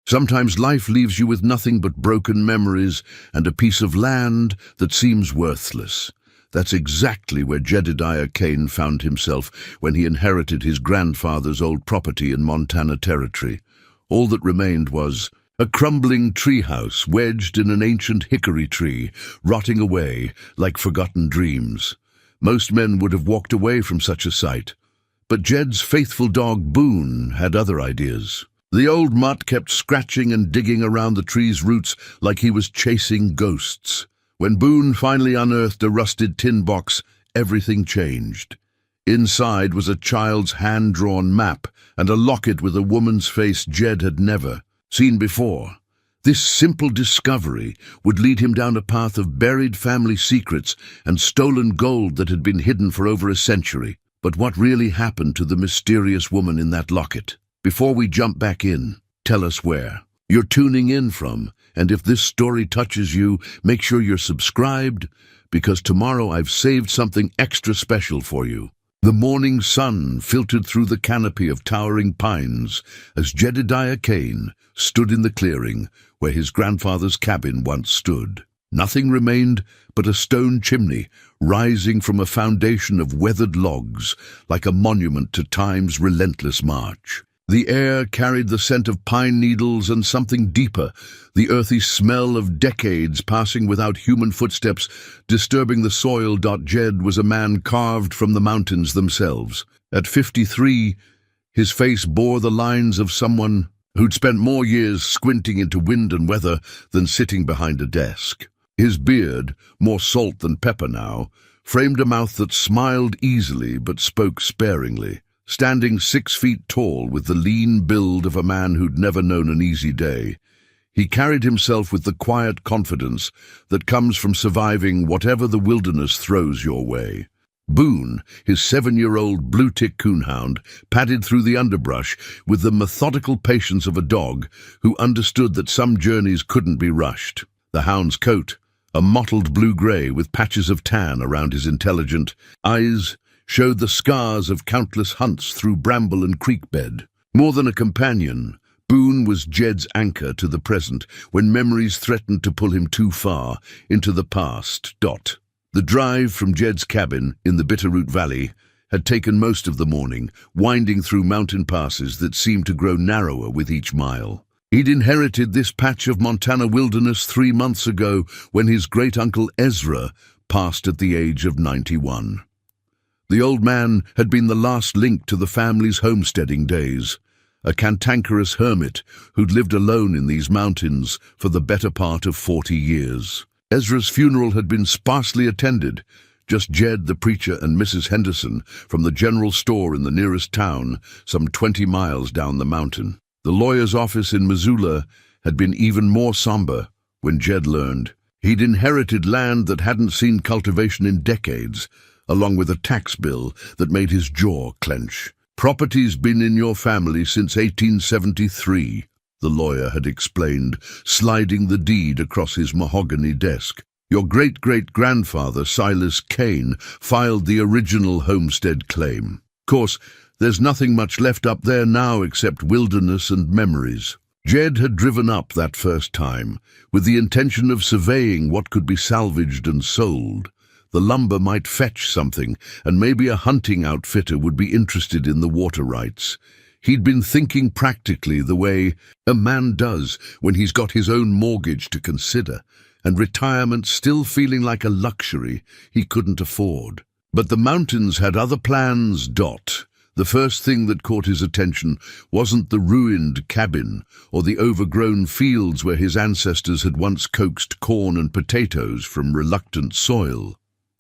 Sometimes life leaves you with nothing but broken memories and a piece of land that seems worthless. That's exactly where Jedediah Kane found himself when he inherited his grandfather's old property in Montana Territory. All that remained was a crumbling treehouse wedged in an ancient hickory tree, rotting away like forgotten dreams. Most men would have walked away from such a sight, but Jed's faithful dog Boone had other ideas. The old mutt kept scratching and digging around the tree's roots like he was chasing ghosts. When Boone finally unearthed a rusted tin box, everything changed. Inside was a child's hand-drawn map and a locket with a woman's face Jed had never seen before. This simple discovery would lead him down a path of buried family secrets and stolen gold that had been hidden for over a century. But what really happened to the mysterious woman in that locket? Before we jump back in, tell us where you're tuning in from, and if this story touches you, make sure you're subscribed, because tomorrow I've saved something extra special for you. The morning sun filtered through the canopy of towering pines as Jedediah Kane stood in the clearing where his grandfather's cabin once stood. Nothing remained but a stone chimney rising from a foundation of weathered logs like a monument to time's relentless march. The air carried the scent of pine needles and something deeper, the earthy smell of decades passing without human footsteps, disturbing the soil. Jed was a man carved from the mountains themselves. At 53, his face bore the lines of someone who'd spent more years squinting into wind and weather than sitting behind a desk. His beard, more salt than pepper now, framed a mouth that smiled easily but spoke sparingly. Standing 6 feet tall with the lean build of a man who'd never known an easy day, he carried himself with the quiet confidence that comes from surviving whatever the wilderness throws your way. Boone, his 7-year-old blue-tick coonhound, padded through the underbrush with the methodical patience of a dog who understood that some journeys couldn't be rushed. The hound's coat, a mottled blue-gray with patches of tan around his intelligent eyes, showed the scars of countless hunts through bramble and creek bed. More than a companion, Boone was Jed's anchor to the present when memories threatened to pull him too far into the past. The drive from Jed's cabin in the Bitterroot Valley had taken most of the morning, winding through mountain passes that seemed to grow narrower with each mile. He'd inherited this patch of Montana wilderness 3 months ago when his great-uncle Ezra passed at the age of 91. The old man had been the last link to the family's homesteading days, a cantankerous hermit who'd lived alone in these mountains for the better part of 40 years. Ezra's funeral had been sparsely attended, just Jed, the preacher, and Mrs. Henderson from the general store in the nearest town, some 20 miles down the mountain. The lawyer's office in Missoula had been even more somber when Jed learned he'd inherited land that hadn't seen cultivation in decades, along with a tax bill that made his jaw clench. "Property's been in your family since 1873, the lawyer had explained, sliding the deed across his mahogany desk. Your great-great-grandfather, Silas Kane, filed the original homestead claim. Of course, there's nothing much left up there now except wilderness and memories." Jed had driven up that first time, with the intention of surveying what could be salvaged and sold. The lumber might fetch something, and maybe a hunting outfitter would be interested in the water rights. He'd been thinking practically the way a man does when he's got his own mortgage to consider, and retirement still feeling like a luxury he couldn't afford. But the mountains had other plans. The first thing that caught his attention wasn't the ruined cabin or the overgrown fields where his ancestors had once coaxed corn and potatoes from reluctant soil.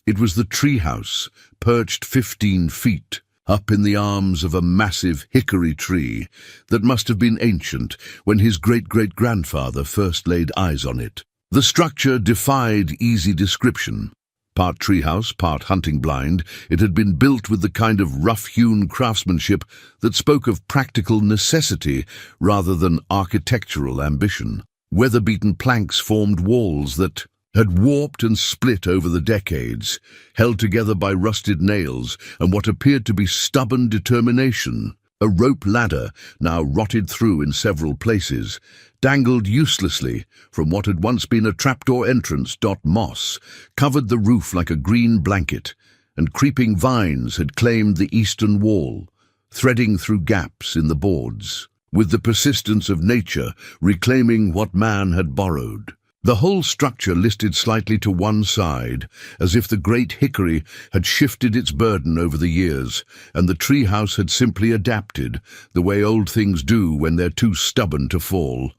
It was the treehouse, perched 15 feet, up in the arms of a massive hickory tree that must have been ancient when his great-great-grandfather first laid eyes on it. The structure defied easy description. Part treehouse, part hunting blind, it had been built with the kind of rough-hewn craftsmanship that spoke of practical necessity rather than architectural ambition. Weather-beaten planks formed walls that had warped and split over the decades, held together by rusted nails and what appeared to be stubborn determination. A rope ladder, now rotted through in several places, dangled uselessly from what had once been a trapdoor entrance. Moss covered the roof like a green blanket, and creeping vines had claimed the eastern wall, threading through gaps in the boards, with the persistence of nature reclaiming what man had borrowed. The whole structure listed slightly to one side, as if the great hickory had shifted its burden over the years, and the treehouse had simply adapted, the way old things do when they're too stubborn to fall.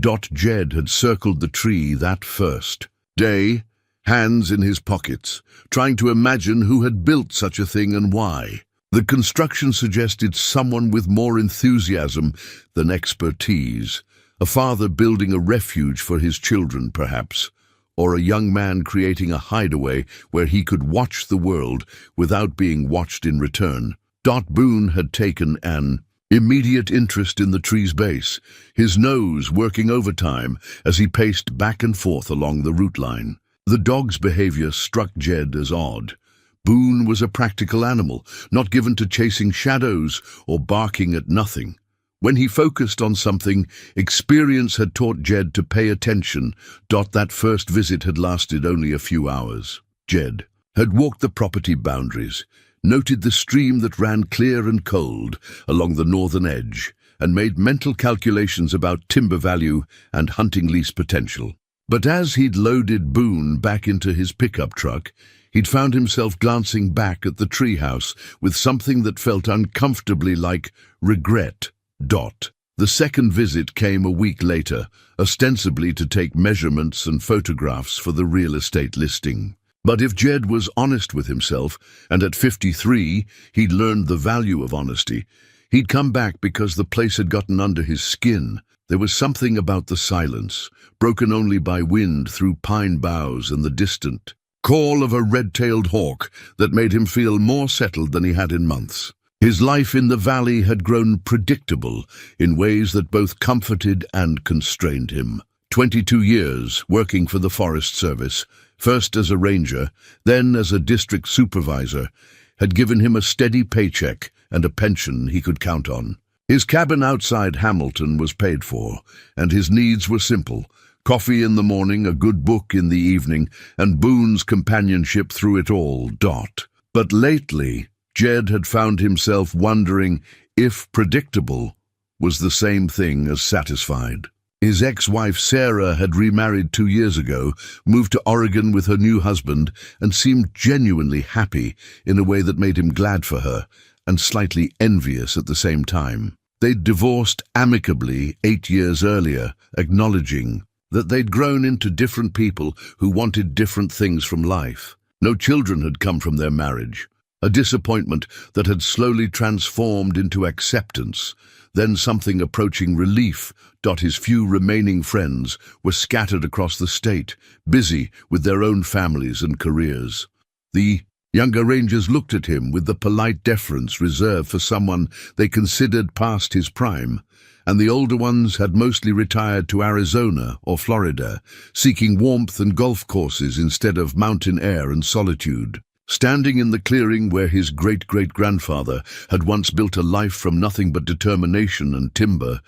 Jed had circled the tree that first day, hands in his pockets, trying to imagine who had built such a thing and why. The construction suggested someone with more enthusiasm than expertise. A father building a refuge for his children, perhaps, or a young man creating a hideaway where he could watch the world without being watched in return. Boone had taken an immediate interest in the tree's base, his nose working overtime as he paced back and forth along the route line. The dog's behavior struck Jed as odd. Boone was a practical animal, not given to chasing shadows or barking at nothing. When he focused on something, experience had taught Jed to pay attention. That first visit had lasted only a few hours. Jed had walked the property boundaries, noted the stream that ran clear and cold along the northern edge, and made mental calculations about timber value and hunting lease potential. But as he'd loaded Boone back into his pickup truck, he'd found himself glancing back at the treehouse with something that felt uncomfortably like regret. The second visit came a week later, ostensibly to take measurements and photographs for the real estate listing. But if Jed was honest with himself, and at 53 he'd learned the value of honesty, he'd come back because the place had gotten under his skin. There was something about the silence, broken only by wind through pine boughs and the distant call of a red-tailed hawk, that made him feel more settled than he had in months. His life in the valley had grown predictable in ways that both comforted and constrained him. 22 years working for the Forest Service, first as a ranger, then as a district supervisor, had given him a steady paycheck and a pension he could count on. His cabin outside Hamilton was paid for, and his needs were simple: coffee in the morning, a good book in the evening, and Boone's companionship through it all. But lately, Jed had found himself wondering if predictable was the same thing as satisfied. His ex-wife Sarah had remarried 2 years ago, moved to Oregon with her new husband, and seemed genuinely happy in a way that made him glad for her and slightly envious at the same time. They'd divorced amicably 8 years earlier, acknowledging that they'd grown into different people who wanted different things from life. No children had come from their marriage. A disappointment that had slowly transformed into acceptance, then something approaching relief. His few remaining friends were scattered across the state, busy with their own families and careers. The younger rangers looked at him with the polite deference reserved for someone they considered past his prime, and the older ones had mostly retired to Arizona or Florida, seeking warmth and golf courses instead of mountain air and solitude. Standing in the clearing where his great-great-grandfather had once built a life from nothing but determination and timber,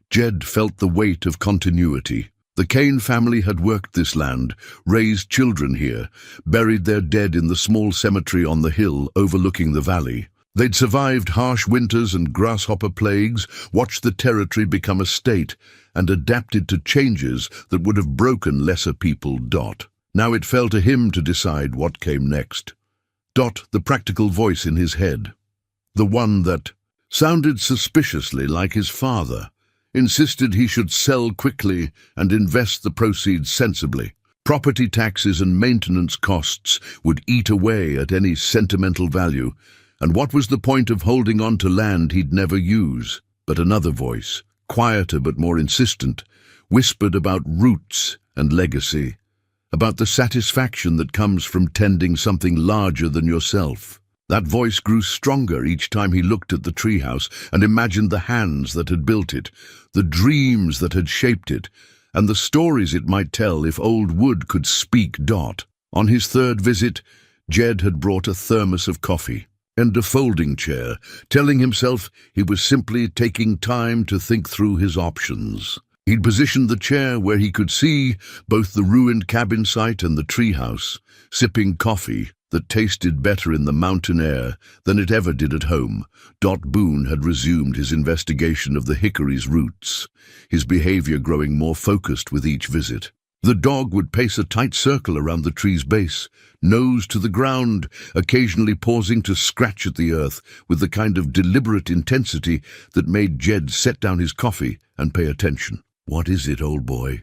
Jed felt the weight of continuity. The Kane family had worked this land, raised children here, buried their dead in the small cemetery on the hill overlooking the valley. They'd survived harsh winters and grasshopper plagues, watched the territory become a state, and adapted to changes that would have broken lesser people. Now it fell to him to decide what came next. The practical voice in his head, the one that sounded suspiciously like his father, insisted he should sell quickly and invest the proceeds sensibly. Property taxes and maintenance costs would eat away at any sentimental value, and what was the point of holding on to land he'd never use? But another voice, quieter but more insistent, whispered about roots and legacy, about the satisfaction that comes from tending something larger than yourself. That voice grew stronger each time he looked at the treehouse and imagined the hands that had built it, the dreams that had shaped it, and the stories it might tell if old wood could speak. On his third visit, Jed had brought a thermos of coffee. and a folding chair, telling himself he was simply taking time to think through his options. He'd positioned the chair where he could see both the ruined cabin site and the treehouse, sipping coffee that tasted better in the mountain air than it ever did at home. Boone had resumed his investigation of the hickory's roots, his behavior growing more focused with each visit. The dog would pace a tight circle around the tree's base, nose to the ground, occasionally pausing to scratch at the earth with the kind of deliberate intensity that made Jed set down his coffee and pay attention. "What is it, old boy?"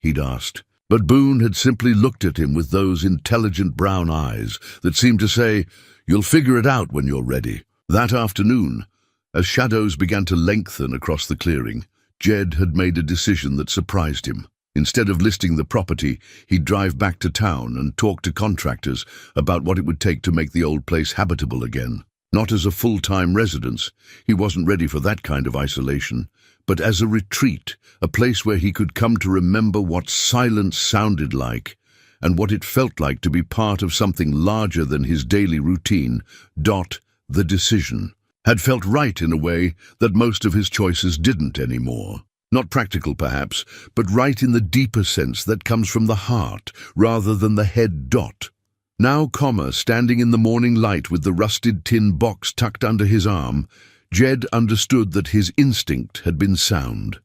he'd asked. But Boone had simply looked at him with those intelligent brown eyes that seemed to say, "You'll figure it out when you're ready." That afternoon, as shadows began to lengthen across the clearing, Jed had made a decision that surprised him. Instead of listing the property, he'd drive back to town and talk to contractors about what it would take to make the old place habitable again. Not as a full-time residence, he wasn't ready for that kind of isolation, but as a retreat, a place where he could come to remember what silence sounded like and what it felt like to be part of something larger than his daily routine. The decision had felt right in a way that most of his choices didn't anymore. Not practical, perhaps, but right in the deeper sense that comes from the heart rather than the head. Now, standing in the morning light with the rusted tin box tucked under his arm, Jed understood that his instinct had been sound.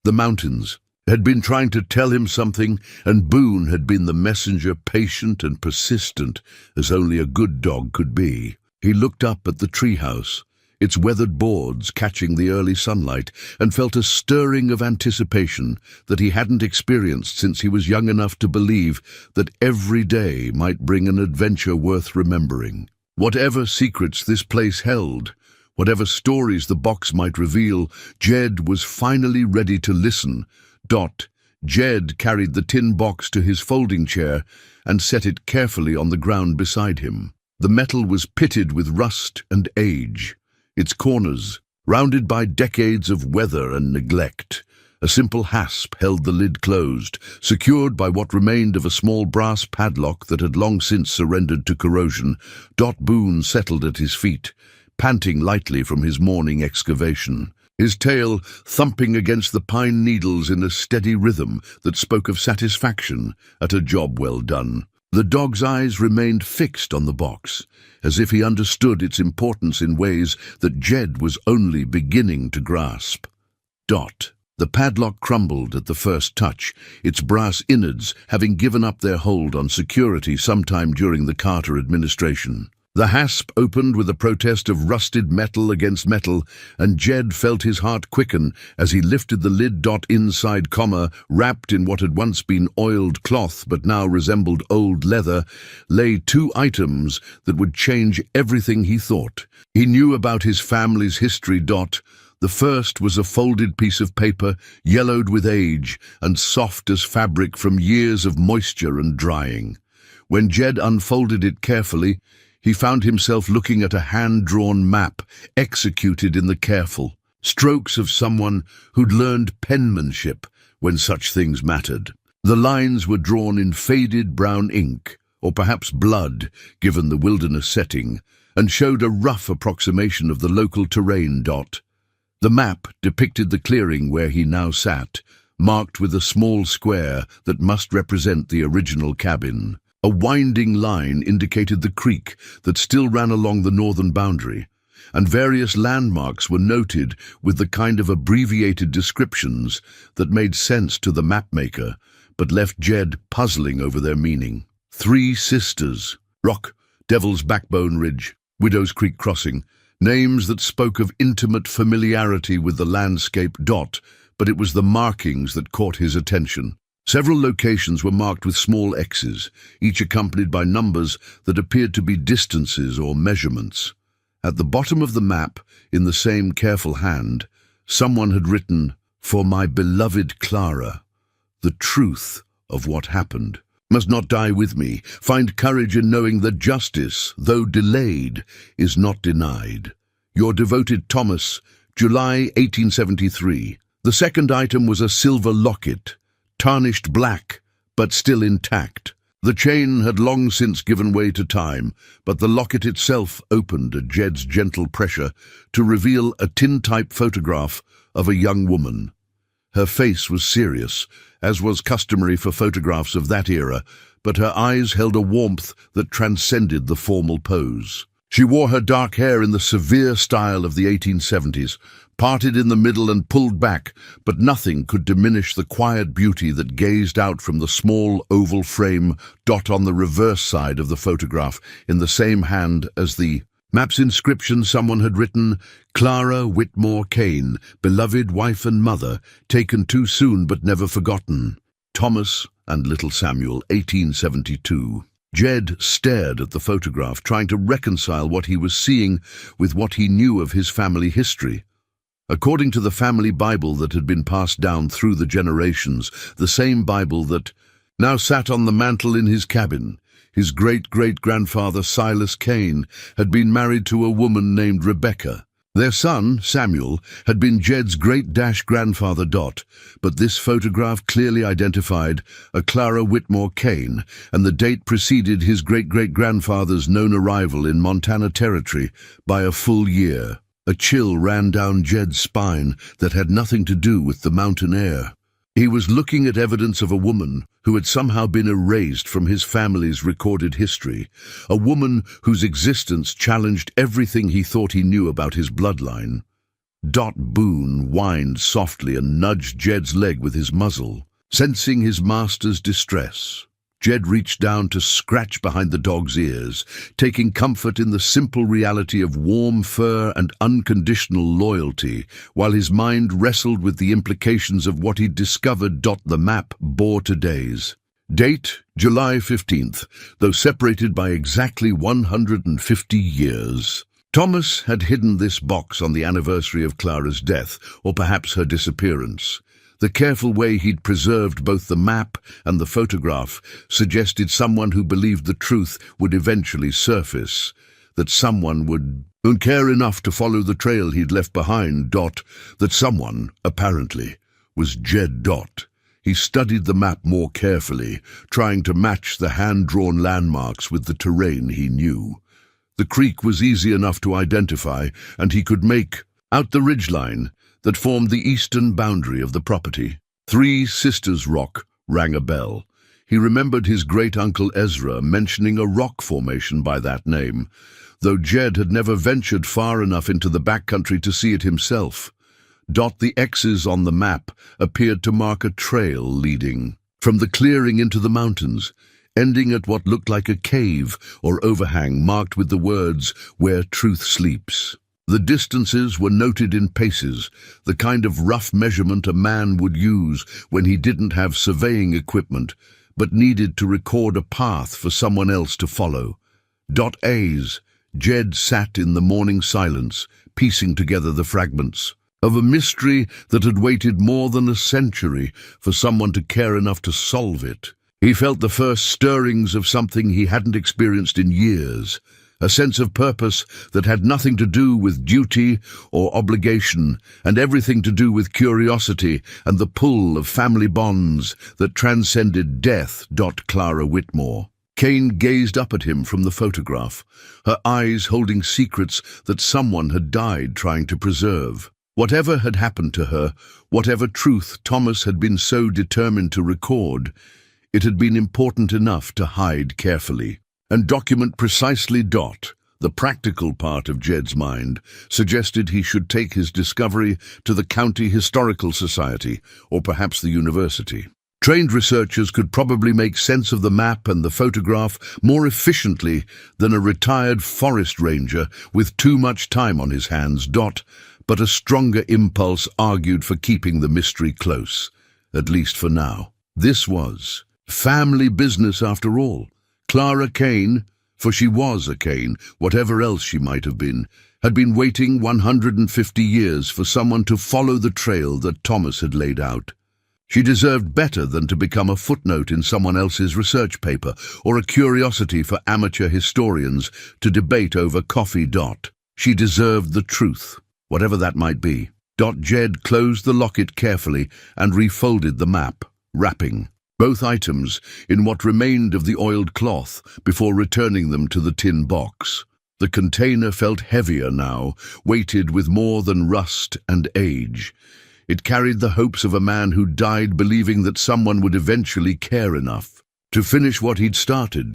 The mountains had been trying to tell him something, and Boone had been the messenger, patient and persistent as only a good dog could be. He looked up at the treehouse, its weathered boards catching the early sunlight, and felt a stirring of anticipation that he hadn't experienced since he was young enough to believe that every day might bring an adventure worth remembering. Whatever secrets this place held, whatever stories the box might reveal, Jed was finally ready to listen. Jed carried the tin box to his folding chair and set it carefully on the ground beside him. The metal was pitted with rust and age, its corners rounded by decades of weather and neglect. A simple hasp held the lid closed, secured by what remained of a small brass padlock that had long since surrendered to corrosion. Boone settled at his feet, panting lightly from his morning excavation, his tail thumping against the pine needles in a steady rhythm that spoke of satisfaction at a job well done. The dog's eyes remained fixed on the box, as if he understood its importance in ways that Jed was only beginning to grasp. The padlock crumbled at the first touch, its brass innards having given up their hold on security sometime during the Carter administration. The hasp opened with a protest of rusted metal against metal, and Jed felt his heart quicken as he lifted the lid. Inside, wrapped in what had once been oiled cloth but now resembled old leather, lay two items that would change everything he thought. He knew about his family's history. The first was a folded piece of paper, yellowed with age and soft as fabric from years of moisture and drying. When Jed unfolded it carefully, he found himself looking at a hand-drawn map executed in the careful strokes of someone who'd learned penmanship when such things mattered. The lines were drawn in faded brown ink, or perhaps blood, given the wilderness setting, and showed a rough approximation of the local terrain. The map depicted the clearing where he now sat, marked with a small square that must represent the original cabin. A winding line indicated the creek that still ran along the northern boundary, and various landmarks were noted with the kind of abbreviated descriptions that made sense to the mapmaker, but left Jed puzzling over their meaning. 3 Sisters, Rock, Devil's Backbone Ridge, Widow's Creek Crossing, names that spoke of intimate familiarity with the landscape. But it was the markings that caught his attention. Several locations were marked with small X's, each accompanied by numbers that appeared to be distances or measurements. At the bottom of the map, in the same careful hand, someone had written, "For my beloved Clara, the truth of what happened must not die with me. Find courage in knowing that justice, though delayed, is not denied. Your devoted Thomas, July 1873. The second item was a silver locket, tarnished black, but still intact. The chain had long since given way to time, but the locket itself opened at Jed's gentle pressure to reveal a tintype photograph of a young woman. Her face was serious, as was customary for photographs of that era, but her eyes held a warmth that transcended the formal pose. She wore her dark hair in the severe style of the 1870s, parted in the middle and pulled back, but nothing could diminish the quiet beauty that gazed out from the small oval frame dot on the reverse side of the photograph, in the same hand as the map's inscription. Someone had written, "Clara Whitmore Kane, beloved wife and mother, taken too soon but never forgotten. Thomas and little Samuel, 1872. Jed stared at the photograph, trying to reconcile what he was seeing with what he knew of his family history. According to the family Bible that had been passed down through the generations, the same Bible that now sat on the mantel in his cabin, his great-great-grandfather Silas Kane had been married to a woman named Rebecca. Their son, Samuel, had been Jed's great-grandfather Dot, but this photograph clearly identified a Clara Whitmore Kane, and the date preceded his great-great-grandfather's known arrival in Montana Territory by a full year. A chill ran down Jed's spine that had nothing to do with the mountain air. He was looking at evidence of a woman who had somehow been erased from his family's recorded history, a woman whose existence challenged everything he thought he knew about his bloodline. Dot Boone whined softly and nudged Jed's leg with his muzzle, sensing his master's distress. Jed reached down to scratch behind the dog's ears, taking comfort in the simple reality of warm fur and unconditional loyalty, while his mind wrestled with the implications of what he'd discovered. The map bore today's date, July 15th, though separated by exactly 150 years. Thomas had hidden this box on the anniversary of Clara's death, or perhaps her disappearance. The careful way he'd preserved both the map and the photograph suggested someone who believed the truth would eventually surface, that someone would care enough to follow the trail he'd left behind. That someone, apparently, was Jed. He studied the map more carefully, trying to match the hand-drawn landmarks with the terrain he knew. The creek was easy enough to identify, and he could make out the ridgeline that formed the eastern boundary of the property. Three Sisters Rock rang a bell. He remembered his great-uncle Ezra mentioning a rock formation by that name, though Jed had never ventured far enough into the backcountry to see it himself. The X's on the map appeared to mark a trail leading from the clearing into the mountains, ending at what looked like a cave or overhang marked with the words, "Where Truth Sleeps." The distances were noted in paces, the kind of rough measurement a man would use when he didn't have surveying equipment, but needed to record a path for someone else to follow. A's. Jed sat in the morning silence, piecing together the fragments of a mystery that had waited more than a century for someone to care enough to solve it. He felt the first stirrings of something he hadn't experienced in years, a sense of purpose that had nothing to do with duty or obligation, and everything to do with curiosity and the pull of family bonds that transcended death. Clara Whitmore Kane gazed up at him from the photograph, her eyes holding secrets that someone had died trying to preserve. Whatever had happened to her, whatever truth Thomas had been so determined to record, it had been important enough to hide carefully and document precisely. The practical part of Jed's mind suggested he should take his discovery to the County Historical Society, or perhaps the university. Trained researchers could probably make sense of the map and the photograph more efficiently than a retired forest ranger with too much time on his hands. But a stronger impulse argued for keeping the mystery close, at least for now. This was family business after all. Clara Kane, for she was a Kane, whatever else she might have been, had been waiting 150 years for someone to follow the trail that Thomas had laid out. She deserved better than to become a footnote in someone else's research paper or a curiosity for amateur historians to debate over coffee. She deserved the truth, whatever that might be. Jed closed the locket carefully and refolded the map, wrapping both items in what remained of the oiled cloth before returning them to the tin box. The container felt heavier now, weighted with more than rust and age. It carried the hopes of a man who died believing that someone would eventually care enough to finish what he'd started.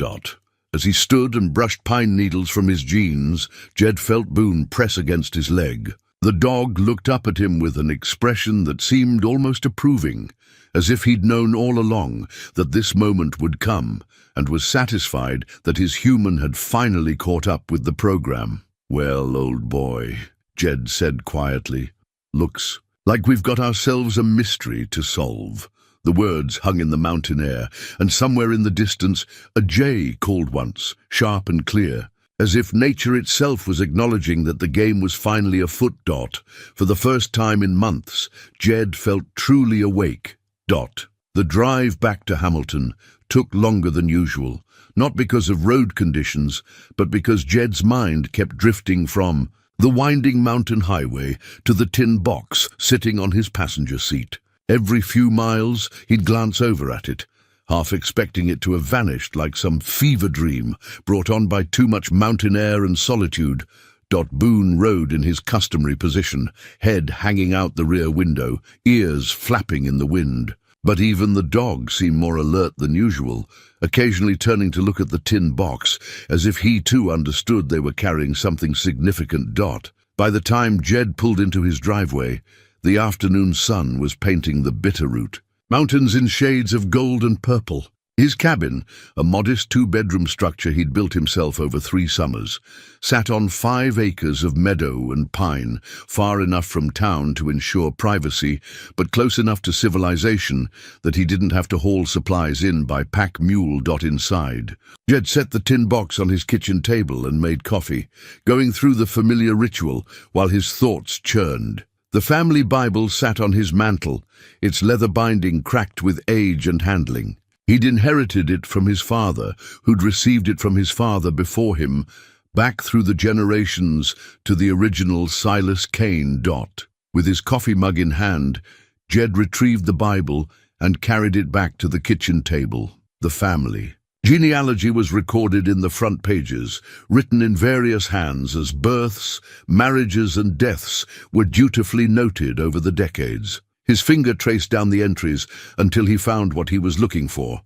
As he stood and brushed pine needles from his jeans, Jed felt Boone press against his leg. The dog looked up at him with an expression that seemed almost approving, as if he'd known all along that this moment would come, and was satisfied that his human had finally caught up with the program. "Well, old boy," Jed said quietly, "looks like we've got ourselves a mystery to solve." The words hung in the mountain air, and somewhere in the distance a jay called once, sharp and clear, as if nature itself was acknowledging that the game was finally afoot. For the first time in months, Jed felt truly awake. The drive back to Hamilton took longer than usual, not because of road conditions, but because Jed's mind kept drifting from the winding mountain highway to the tin box sitting on his passenger seat. Every few miles, he'd glance over at it, half expecting it to have vanished like some fever dream brought on by too much mountain air and solitude. Boone rode in his customary position, head hanging out the rear window, ears flapping in the wind. But even the dog seemed more alert than usual, occasionally turning to look at the tin box, as if he too understood they were carrying something significant. By the time Jed pulled into his driveway, the afternoon sun was painting the Bitterroot, mountains in shades of gold and purple. His cabin, a modest two-bedroom structure he'd built himself over 3 summers, sat on 5 acres of meadow and pine, far enough from town to ensure privacy, but close enough to civilization that he didn't have to haul supplies in by pack mule. Inside, Jed set the tin box on his kitchen table and made coffee, going through the familiar ritual while his thoughts churned. The family Bible sat on his mantel, its leather binding cracked with age and handling. He'd inherited it from his father, who'd received it from his father before him, back through the generations to the original Silas Kane. With his coffee mug in hand, Jed retrieved the Bible and carried it back to the kitchen table. The family genealogy was recorded in the front pages, written in various hands as births, marriages and deaths were dutifully noted over the decades. His finger traced down the entries until he found what he was looking for.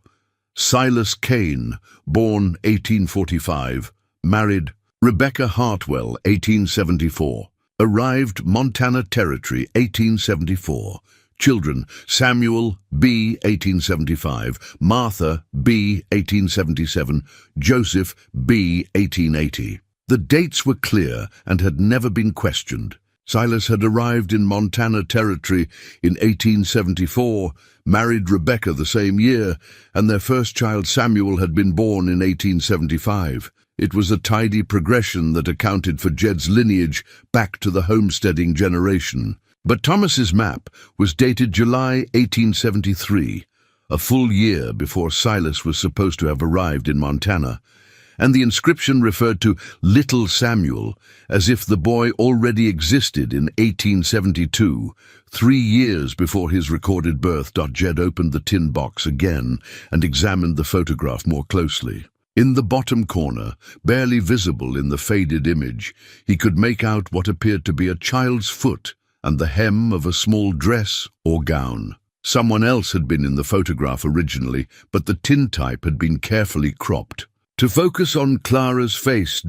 Silas Kane, born 1845, married Rebecca Hartwell, 1874, arrived Montana Territory, 1874. Children, Samuel B., 1875, Martha B., 1877, Joseph B., 1880. The dates were clear and had never been questioned. Silas had arrived in Montana Territory in 1874, married Rebecca the same year, and their first child Samuel had been born in 1875. It was a tidy progression that accounted for Jed's lineage back to the homesteading generation. But Thomas's map was dated July 1873, a full year before Silas was supposed to have arrived in Montana, and the inscription referred to Little Samuel, as if the boy already existed in 1872, 3 years before his recorded birth. Jed opened the tin box again and examined the photograph more closely. In the bottom corner, barely visible in the faded image, he could make out what appeared to be a child's foot and the hem of a small dress or gown. Someone else had been in the photograph originally, but the tintype had been carefully cropped to focus on Clara's face.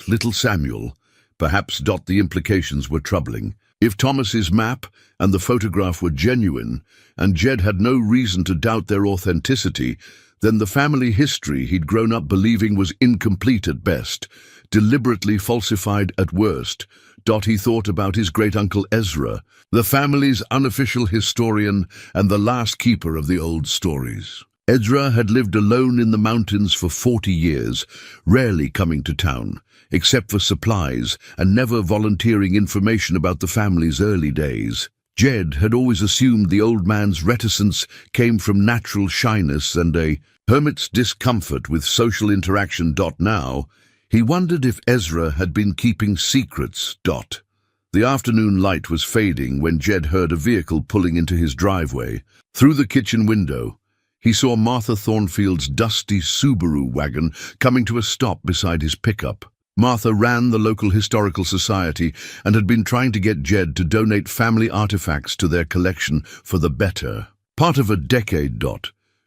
Little Samuel. Perhaps. The implications were troubling. If Thomas's map and the photograph were genuine, and Jed had no reason to doubt their authenticity, then the family history he'd grown up believing was incomplete at best, deliberately falsified at worst. He thought about his great-uncle Ezra, the family's unofficial historian and the last keeper of the old stories. Ezra had lived alone in the mountains for 40 years, rarely coming to town, except for supplies, and never volunteering information about the family's early days. Jed had always assumed the old man's reticence came from natural shyness and a hermit's discomfort with social interaction. Now, he wondered if Ezra had been keeping secrets. The afternoon light was fading when Jed heard a vehicle pulling into his driveway. Through the kitchen window, he saw Martha Thornfield's dusty Subaru wagon coming to a stop beside his pickup. Martha ran the local historical society and had been trying to get Jed to donate family artifacts to their collection for the better. Part of a decade.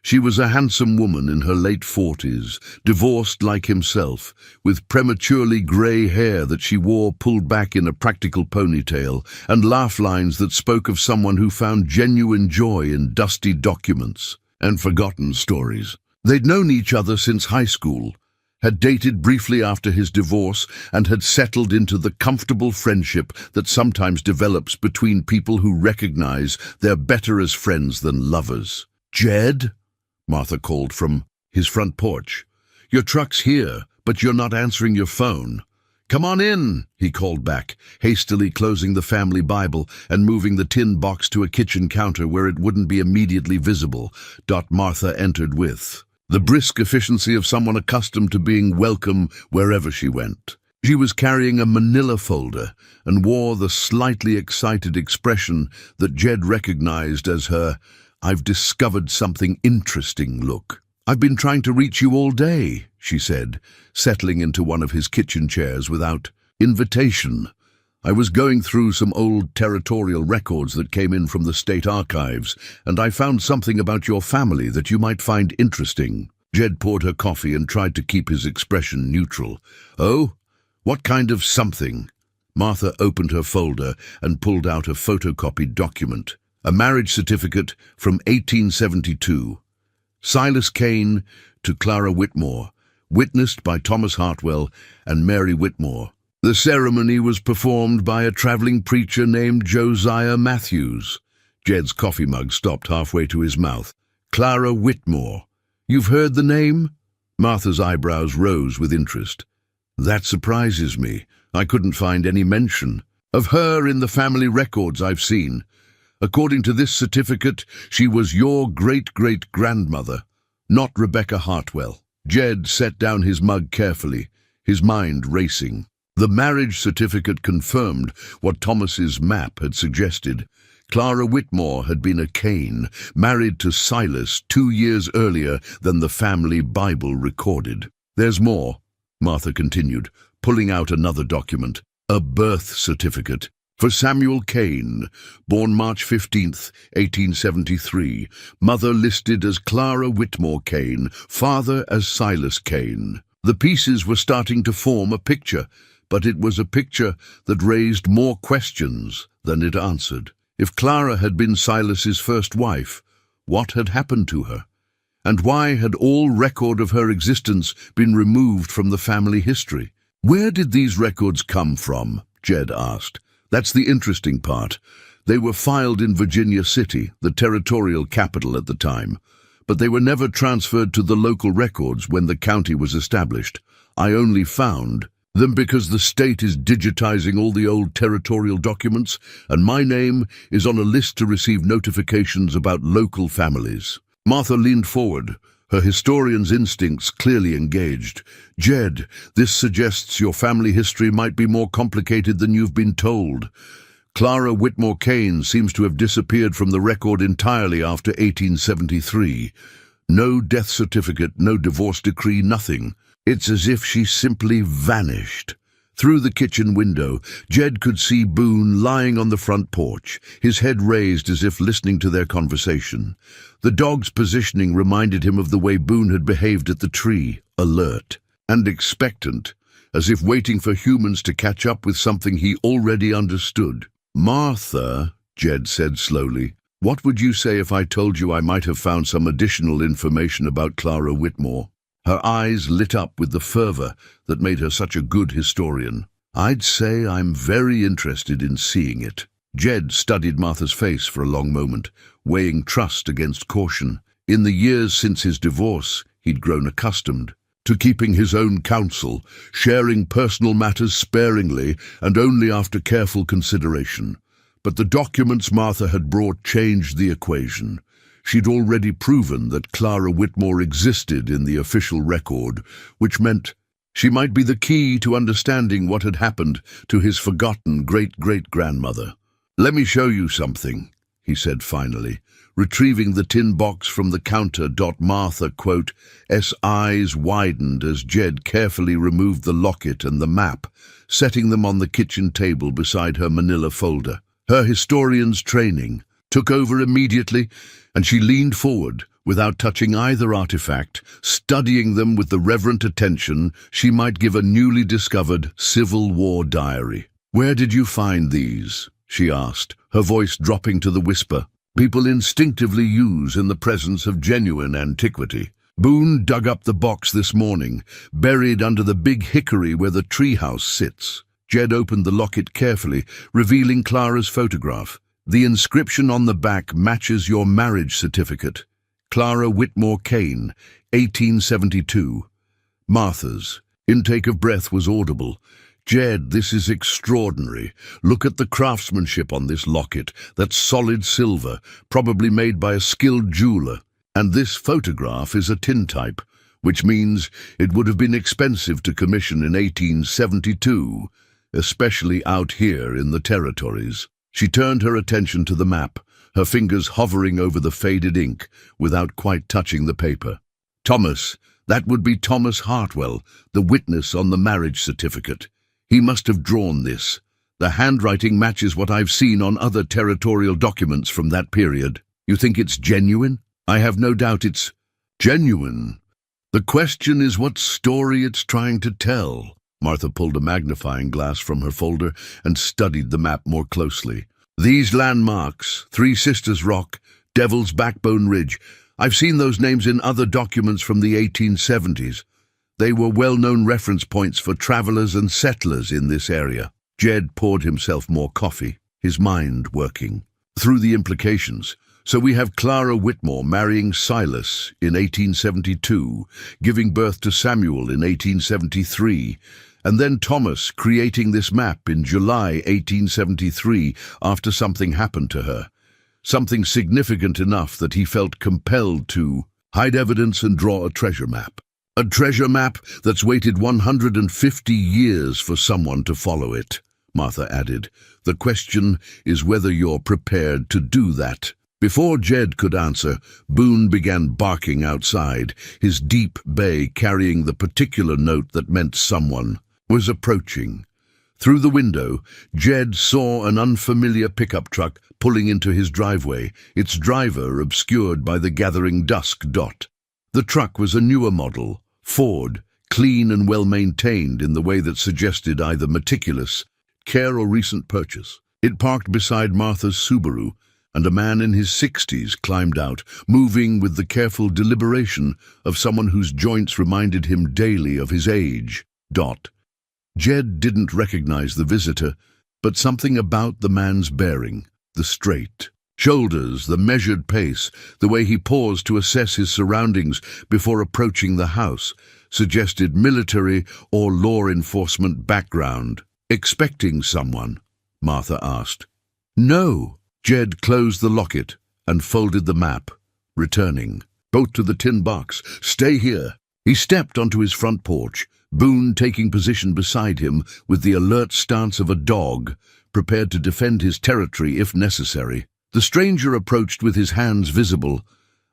She was a handsome woman in her late 40s, divorced like himself, with prematurely grey hair that she wore pulled back in a practical ponytail, and laugh lines that spoke of someone who found genuine joy in dusty documents and forgotten stories. They'd known each other since high school, had dated briefly after his divorce, and had settled into the comfortable friendship that sometimes develops between people who recognize they're better as friends than lovers. "Jed?" Martha called from his front porch. "Your truck's here, but you're not answering your phone." "Come on in," he called back, hastily closing the family Bible and moving the tin box to a kitchen counter where it wouldn't be immediately visible. Martha entered with the brisk efficiency of someone accustomed to being welcome wherever she went. She was carrying a manila folder and wore the slightly excited expression that Jed recognized as her "I've discovered something interesting" look. "I've been trying to reach you all day," she said, settling into one of his kitchen chairs without invitation. "I was going through some old territorial records that came in from the state archives, and I found something about your family that you might find interesting." Jed poured her coffee and tried to keep his expression neutral. "Oh? What kind of something?" Martha opened her folder and pulled out a photocopied document. A marriage certificate from 1872. Silas Kane to Clara Whitmore, witnessed by Thomas Hartwell and Mary Whitmore. The ceremony was performed by a traveling preacher named Josiah Matthews. Jed's coffee mug stopped halfway to his mouth. "Clara Whitmore. You've heard the name?" Martha's eyebrows rose with interest. "That surprises me. I couldn't find any mention of her in the family records I've seen. According to this certificate, she was your great-great-grandmother, not Rebecca Hartwell." Jed set down his mug carefully, his mind racing. The marriage certificate confirmed what Thomas's map had suggested. Clara Whitmore had been a Kane, married to Silas 2 years earlier than the family Bible recorded. "There's more," Martha continued, pulling out another document. "A birth certificate for Samuel Kane, born March 15th, 1873, mother listed as Clara Whitmore Kane, father as Silas Kane." The pieces were starting to form a picture, but it was a picture that raised more questions than it answered. If Clara had been Silas's first wife, what had happened to her? And why had all record of her existence been removed from the family history? "Where did these records come from?" Jed asked. "That's the interesting part. They were filed in Virginia City, the territorial capital at the time, but they were never transferred to the local records when the county was established. I only found them because the state is digitizing all the old territorial documents, and my name is on a list to receive notifications about local families." Martha leaned forward, her historian's instincts clearly engaged. "Jed, this suggests your family history might be more complicated than you've been told. Clara Whitmore Kane seems to have disappeared from the record entirely after 1873. No death certificate, no divorce decree, nothing. It's as if she simply vanished." Through the kitchen window, Jed could see Boone lying on the front porch, his head raised as if listening to their conversation. The dog's positioning reminded him of the way Boone had behaved at the tree, alert and expectant, as if waiting for humans to catch up with something he already understood. "Martha," Jed said slowly, "what would you say if I told you I might have found some additional information about Clara Whitmore?" Her eyes lit up with the fervor that made her such a good historian. "I'd say I'm very interested in seeing it." Jed studied Martha's face for a long moment, weighing trust against caution. In the years since his divorce, he'd grown accustomed to keeping his own counsel, sharing personal matters sparingly and only after careful consideration. But the documents Martha had brought changed the equation. She'd already proven that Clara Whitmore existed in the official record, which meant she might be the key to understanding what had happened to his forgotten great-great-grandmother. "Let me show you something," he said finally, retrieving the tin box from the counter. Martha, quote, S eyes widened as Jed carefully removed the locket and the map, setting them on the kitchen table beside her manila folder. Her historian's training took over immediately, and she leaned forward, without touching either artifact, studying them with the reverent attention she might give a newly discovered Civil War diary. "Where did you find these?" she asked, her voice dropping to the whisper people instinctively use in the presence of genuine antiquity. "Boone dug up the box this morning, buried under the big hickory where the treehouse sits." Jed opened the locket carefully, revealing Clara's photograph. "The inscription on the back matches your marriage certificate. Clara Whitmore Kane, 1872. Martha's intake of breath was audible. "Jed, this is extraordinary. Look at the craftsmanship on this locket. That's solid silver, probably made by a skilled jeweler. And this photograph is a tintype, which means it would have been expensive to commission in 1872, especially out here in the territories." She turned her attention to the map, her fingers hovering over the faded ink without quite touching the paper. "Thomas, that would be Thomas Hartwell, the witness on the marriage certificate. He must have drawn this. The handwriting matches what I've seen on other territorial documents from that period. You think it's genuine?" "I have no doubt it's genuine. The question is what story it's trying to tell." Martha pulled a magnifying glass from her folder and studied the map more closely. "These landmarks, Three Sisters Rock, Devil's Backbone Ridge, I've seen those names in other documents from the 1870s. They were well-known reference points for travelers and settlers in this area." Jed poured himself more coffee, his mind working through the implications. "So we have Clara Whitmore marrying Silas in 1872, giving birth to Samuel in 1873, and then Thomas creating this map in July 1873 after something happened to her. Something significant enough that he felt compelled to hide evidence and draw a treasure map. A treasure map that's waited 150 years for someone to follow it," Martha added. "The question is whether you're prepared to do that." Before Jed could answer, Boone began barking outside, his deep bay carrying the particular note that meant someone was approaching. Through the window, Jed saw an unfamiliar pickup truck pulling into his driveway, its driver obscured by the gathering dusk. The truck was a newer model, Ford, clean and well-maintained in the way that suggested either meticulous care or recent purchase. It parked beside Martha's Subaru, and a man in his 60s climbed out, moving with the careful deliberation of someone whose joints reminded him daily of his age. Jed didn't recognize the visitor, but something about the man's bearing, the straight shoulders, the measured pace, the way he paused to assess his surroundings before approaching the house, suggested military or law enforcement background. "Expecting someone?" Martha asked. "No." Jed closed the locket and folded the map, returning both to the tin box. "Stay here." He stepped onto his front porch, Boone taking position beside him with the alert stance of a dog, prepared to defend his territory if necessary. The stranger approached with his hands visible,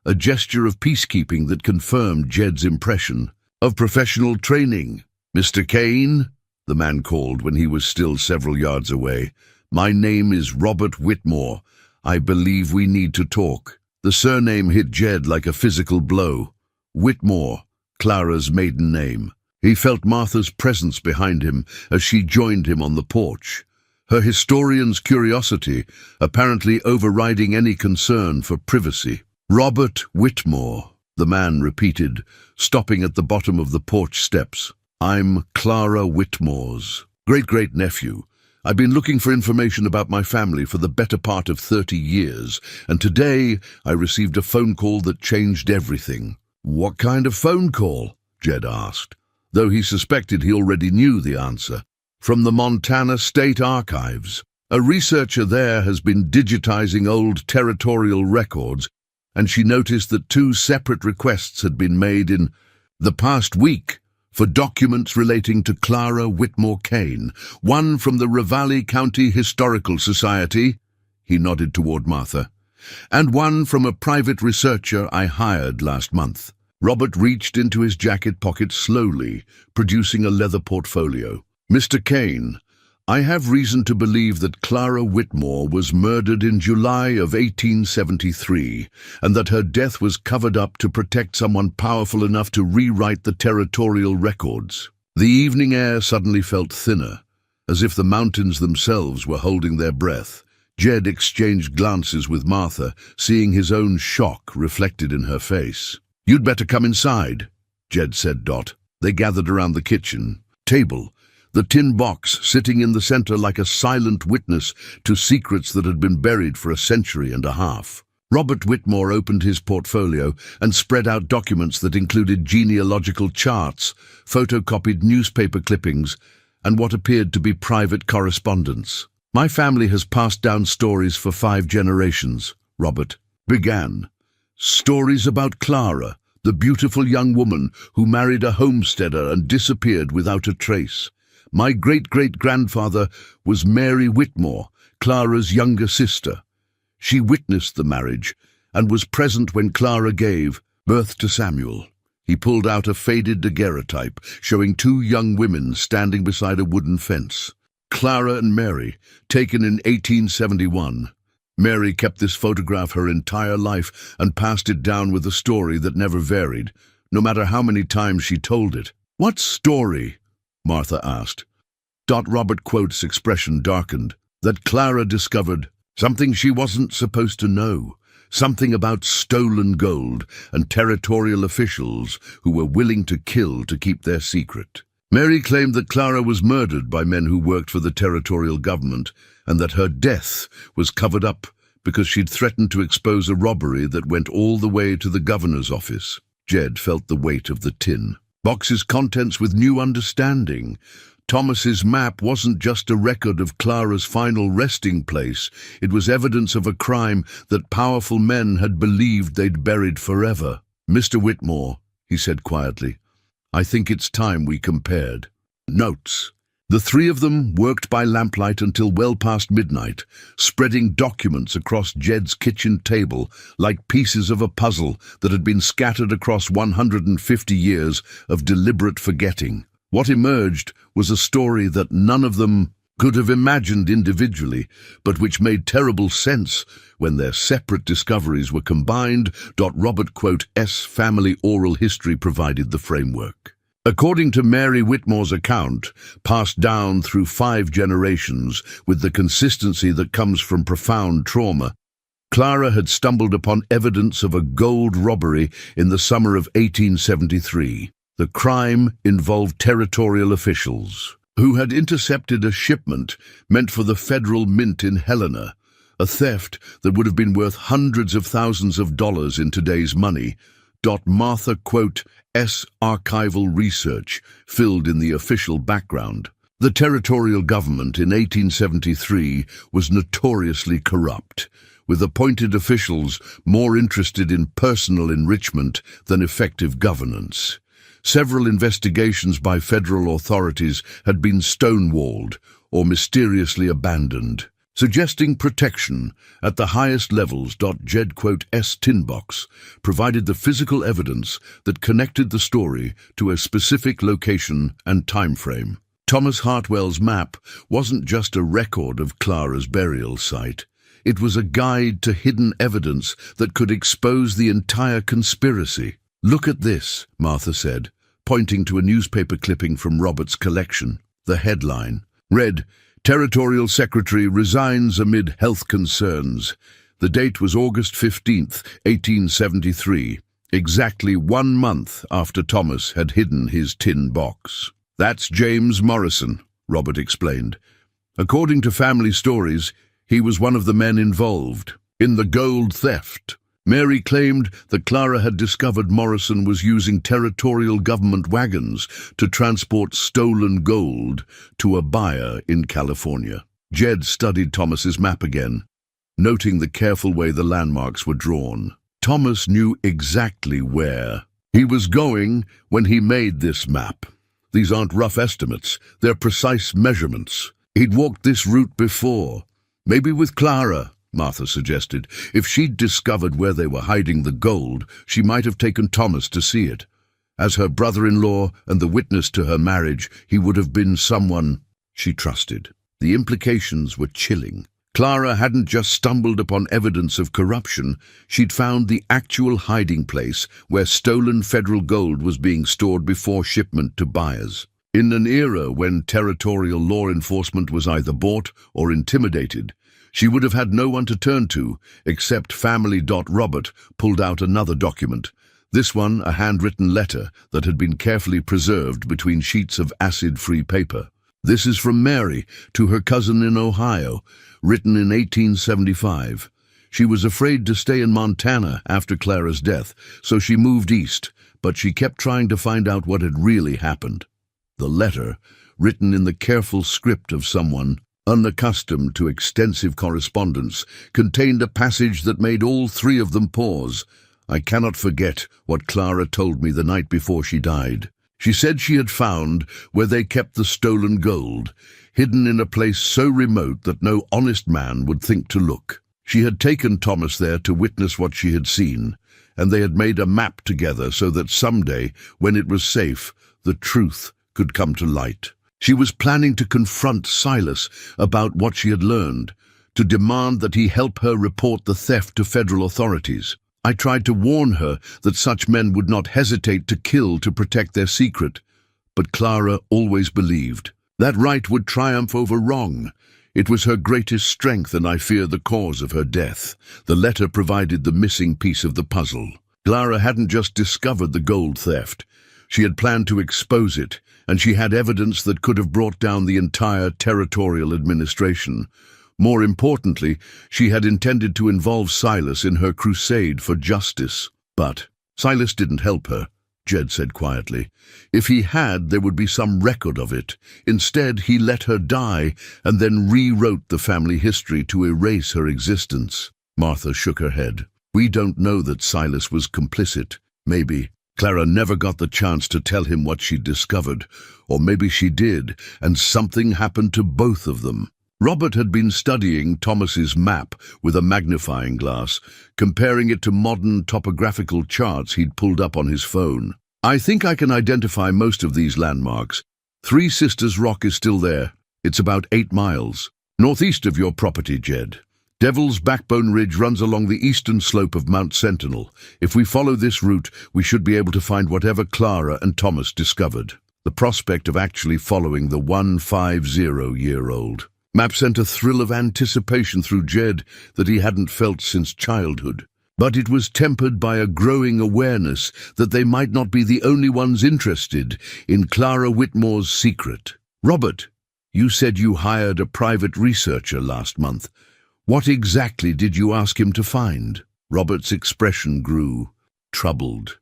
a gesture of peacekeeping that confirmed Jed's impression of professional training. "Mr. Kane," the man called when he was still several yards away, "my name is Robert Whitmore. I believe we need to talk." The surname hit Jed like a physical blow. Whitmore, Clara's maiden name. He felt Martha's presence behind him as she joined him on the porch, her historian's curiosity apparently overriding any concern for privacy. "Robert Whitmore," the man repeated, stopping at the bottom of the porch steps. "I'm Clara Whitmore's great-great-nephew. I've been looking for information about my family for the better part of 30 years, and today I received a phone call that changed everything." "What kind of phone call?" Jed asked, though he suspected he already knew the answer. "From the Montana State Archives. A researcher there has been digitizing old territorial records, and she noticed that 2 separate requests had been made in the past week for documents relating to Clara Whitmore Kane, one from the Ravalli County Historical Society," he nodded toward Martha, And one from a private researcher I hired last month. Robert reached into his jacket pocket slowly, producing a leather portfolio. Mr. Kane, I have reason to believe that Clara Whitmore was murdered in July of 1873, and that her death was covered up to protect someone powerful enough to rewrite the territorial records. The evening air suddenly felt thinner, as if the mountains themselves were holding their breath. Jed exchanged glances with Martha, seeing his own shock reflected in her face. "You'd better come inside," Jed said. They gathered around the kitchen table, the tin box sitting in the center like a silent witness to secrets that had been buried for a century and a half. Robert Whitmore opened his portfolio and spread out documents that included genealogical charts, photocopied newspaper clippings, and what appeared to be private correspondence. "My family has passed down stories for 5 generations," Robert began. "Stories about Clara, the beautiful young woman who married a homesteader and disappeared without a trace. My great-great-grandfather was Mary Whitmore, Clara's younger sister. She witnessed the marriage and was present when Clara gave birth to Samuel." He pulled out a faded daguerreotype showing 2 young women standing beside a wooden fence. Clara and Mary, taken in 1871. Mary kept this photograph her entire life and passed it down with a story that never varied, no matter how many times she told it. "What story?" Martha asked. Robert Quote's expression darkened. "That Clara discovered something she wasn't supposed to know, something about stolen gold and territorial officials who were willing to kill to keep their secret. Mary claimed that Clara was murdered by men who worked for the territorial government, and that her death was covered up because she'd threatened to expose a robbery that went all the way to the governor's office." Jed felt the weight of the tin box's contents with new understanding. Thomas's map wasn't just a record of Clara's final resting place. It was evidence of a crime that powerful men had believed they'd buried forever. "Mr. Whitmore," he said quietly, "I think it's time we compared notes." The 3 of them worked by lamplight until well past midnight, spreading documents across Jed's kitchen table like pieces of a puzzle that had been scattered across 150 years of deliberate forgetting. What emerged was a story that none of them could have imagined individually, but which made terrible sense when their separate discoveries were combined. Robert Quote's family oral history provided the framework. According to Mary Whitmore's account, passed down through 5 generations with the consistency that comes from profound trauma, Clara had stumbled upon evidence of a gold robbery in the summer of 1873. The crime involved territorial officials who had intercepted a shipment meant for the federal mint in Helena, a theft that would have been worth hundreds of thousands of dollars in today's money. Martha Quote's archival research filled in the official background. The territorial government in 1873 was notoriously corrupt, with appointed officials more interested in personal enrichment than effective governance. Several investigations by federal authorities had been stonewalled or mysteriously abandoned, suggesting protection at the highest levels. Jed Quote's tin box provided the physical evidence that connected the story to a specific location and time frame. Thomas Hartwell's map wasn't just a record of Clara's burial site. It was a guide to hidden evidence that could expose the entire conspiracy. "Look at this," Martha said, pointing to a newspaper clipping from Robert's collection. The headline read, "Territorial Secretary resigns amid health concerns." The date was August 15th, 1873, exactly 1 month after Thomas had hidden his tin box. "That's James Morrison," Robert explained. "According to family stories, he was one of the men involved in the gold theft." Mary claimed that Clara had discovered Morrison was using territorial government wagons to transport stolen gold to a buyer in California. Jed studied Thomas's map again, noting the careful way the landmarks were drawn. Thomas knew exactly where he was going when he made this map. These aren't rough estimates, they're precise measurements. He'd walked this route before, maybe with Clara, Martha suggested. If she'd discovered where they were hiding the gold, she might have taken Thomas to see it. As her brother-in-law and the witness to her marriage, he would have been someone she trusted. The implications were chilling. Clara hadn't just stumbled upon evidence of corruption, she'd found the actual hiding place where stolen federal gold was being stored before shipment to buyers. In an era when territorial law enforcement was either bought or intimidated, she would have had no one to turn to, except family. Robert pulled out another document. This one, a handwritten letter that had been carefully preserved between sheets of acid-free paper. This is from Mary to her cousin in Ohio, written in 1875. She was afraid to stay in Montana after Clara's death, so she moved east, but she kept trying to find out what had really happened. The letter, written in the careful script of someone unaccustomed to extensive correspondence, contained a passage that made all three of them pause. I cannot forget what Clara told me the night before she died. She said she had found where they kept the stolen gold, hidden in a place so remote that no honest man would think to look. She had taken Thomas there to witness what she had seen, and they had made a map together so that someday, when it was safe, the truth could come to light. She was planning to confront Silas about what she had learned, to demand that he help her report the theft to federal authorities. I tried to warn her that such men would not hesitate to kill to protect their secret, but Clara always believed that right would triumph over wrong. It was her greatest strength, and I fear the cause of her death. The letter provided the missing piece of the puzzle. Clara hadn't just discovered the gold theft. She had planned to expose it, and she had evidence that could have brought down the entire territorial administration. More importantly, she had intended to involve Silas in her crusade for justice. But Silas didn't help her, Jed said quietly. If he had, there would be some record of it. Instead, he let her die and then rewrote the family history to erase her existence. Martha shook her head. We don't know that Silas was complicit. Maybe Clara never got the chance to tell him what she'd discovered, or maybe she did, and something happened to both of them. Robert had been studying Thomas's map with a magnifying glass, comparing it to modern topographical charts he'd pulled up on his phone. I think I can identify most of these landmarks. Three Sisters Rock is still there. It's about 8 miles. Northeast of your property, Jed. Devil's Backbone Ridge runs along the eastern slope of Mount Sentinel. If we follow this route, we should be able to find whatever Clara and Thomas discovered. The prospect of actually following the 150-year-old map sent a thrill of anticipation through Jed that he hadn't felt since childhood. But it was tempered by a growing awareness that they might not be the only ones interested in Clara Whitmore's secret. Robert, you said you hired a private researcher last month. What exactly did you ask him to find? Robert's expression grew troubled.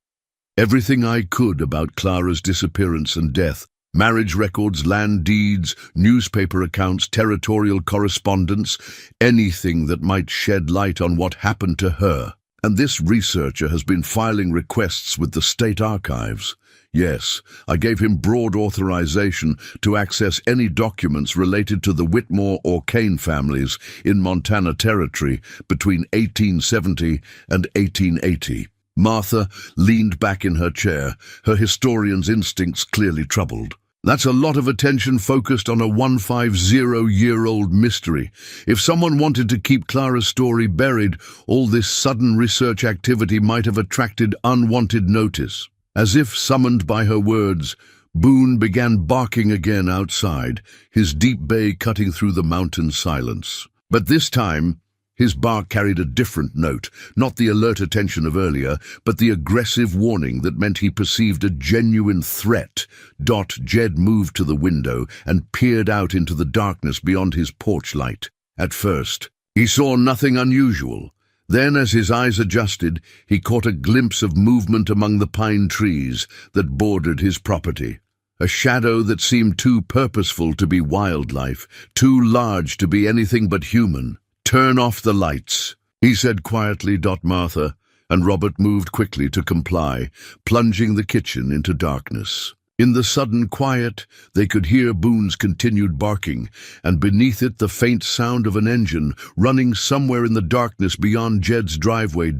Everything I could about Clara's disappearance and death. Marriage records, land deeds, newspaper accounts, territorial correspondence, anything that might shed light on what happened to her. And this researcher has been filing requests with the state archives. Yes, I gave him broad authorization to access any documents related to the Whitmore or Kane families in Montana Territory between 1870 and 1880. Martha leaned back in her chair, her historian's instincts clearly troubled. That's a lot of attention focused on a 150-year-old mystery. If someone wanted to keep Clara's story buried, all this sudden research activity might have attracted unwanted notice. As if summoned by her words, Boone began barking again outside, his deep bay cutting through the mountain silence. But this time, his bark carried a different note, not the alert attention of earlier, but the aggressive warning that meant he perceived a genuine threat. Jed moved to the window and peered out into the darkness beyond his porch light. At first, he saw nothing unusual. Then, as his eyes adjusted, he caught a glimpse of movement among the pine trees that bordered his property. A shadow that seemed too purposeful to be wildlife, too large to be anything but human. "Turn off the lights," he said quietly. Martha and Robert moved quickly to comply, plunging the kitchen into darkness. In the sudden quiet, they could hear Boone's continued barking, and beneath it the faint sound of an engine running somewhere in the darkness beyond Jed's driveway.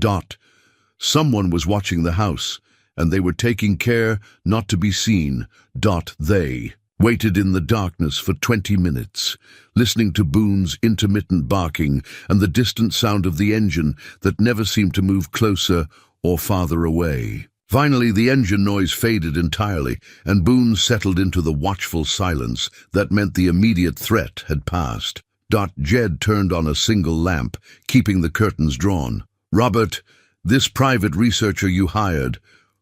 Someone was watching the house, and they were taking care not to be seen. They waited in the darkness for 20 minutes, listening to Boone's intermittent barking and the distant sound of the engine that never seemed to move closer or farther away. Finally, the engine noise faded entirely, and Boone settled into the watchful silence that meant the immediate threat had passed. Jed turned on a single lamp, keeping the curtains drawn. "Robert, this private researcher you hired,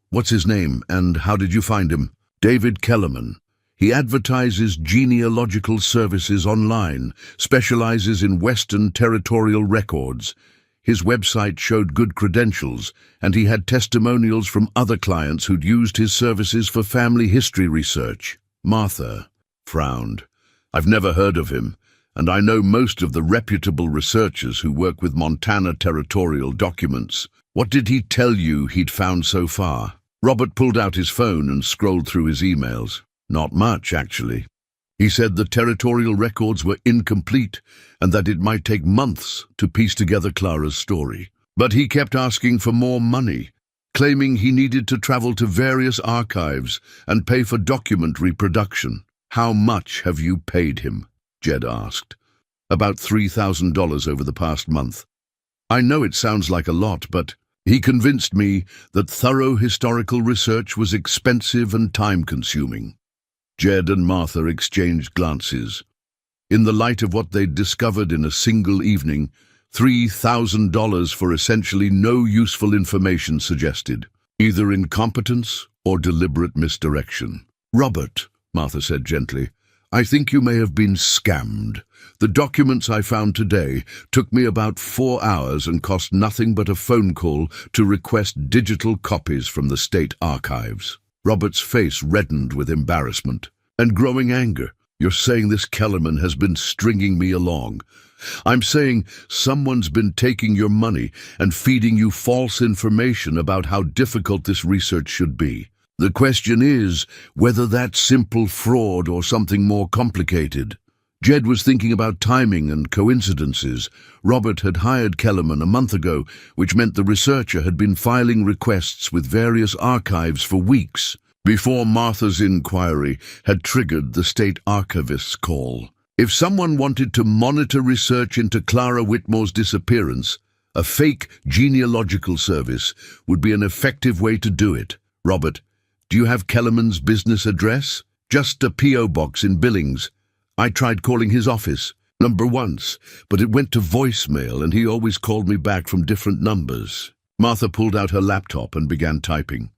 what's his name, and how did you find him?" "David Kellerman. He advertises genealogical services online, specializes in Western territorial records. His website showed good credentials, and he had testimonials from other clients who'd used his services for family history research." Martha frowned. "I've never heard of him, and I know most of the reputable researchers who work with Montana territorial documents. What did he tell you he'd found so far?" Robert pulled out his phone and scrolled through his emails. "Not much, actually. He said the territorial records were incomplete and that it might take months to piece together Clara's story. But he kept asking for more money, claiming he needed to travel to various archives and pay for document reproduction." "How much have you paid him?" Jed asked. "About $3,000 over the past month. I know it sounds like a lot, but he convinced me that thorough historical research was expensive and time-consuming." Jed and Martha exchanged glances. In the light of what they'd discovered in a single evening, $3,000 for essentially no useful information suggested either incompetence or deliberate misdirection. "Robert," Martha said gently, "I think you may have been scammed. The documents I found today took me about 4 hours and cost nothing but a phone call to request digital copies from the state archives." Robert's face reddened with embarrassment and growing anger. "You're saying this Kellerman has been stringing me along. I'm saying someone's been taking your money and feeding you false information about how difficult this research should be. The question is whether that's simple fraud or something more complicated." Jed was thinking about timing and coincidences. Robert had hired Kellerman a month ago, which meant the researcher had been filing requests with various archives for weeks before Martha's inquiry had triggered the state archivist's call. If someone wanted to monitor research into Clara Whitmore's disappearance, a fake genealogical service would be an effective way to do it. "Robert, do you have Kellerman's business address?" "Just a P.O. box in Billings. I tried calling his office number once, but it went to voicemail and he always called me back from different numbers." Martha pulled out her laptop and began typing.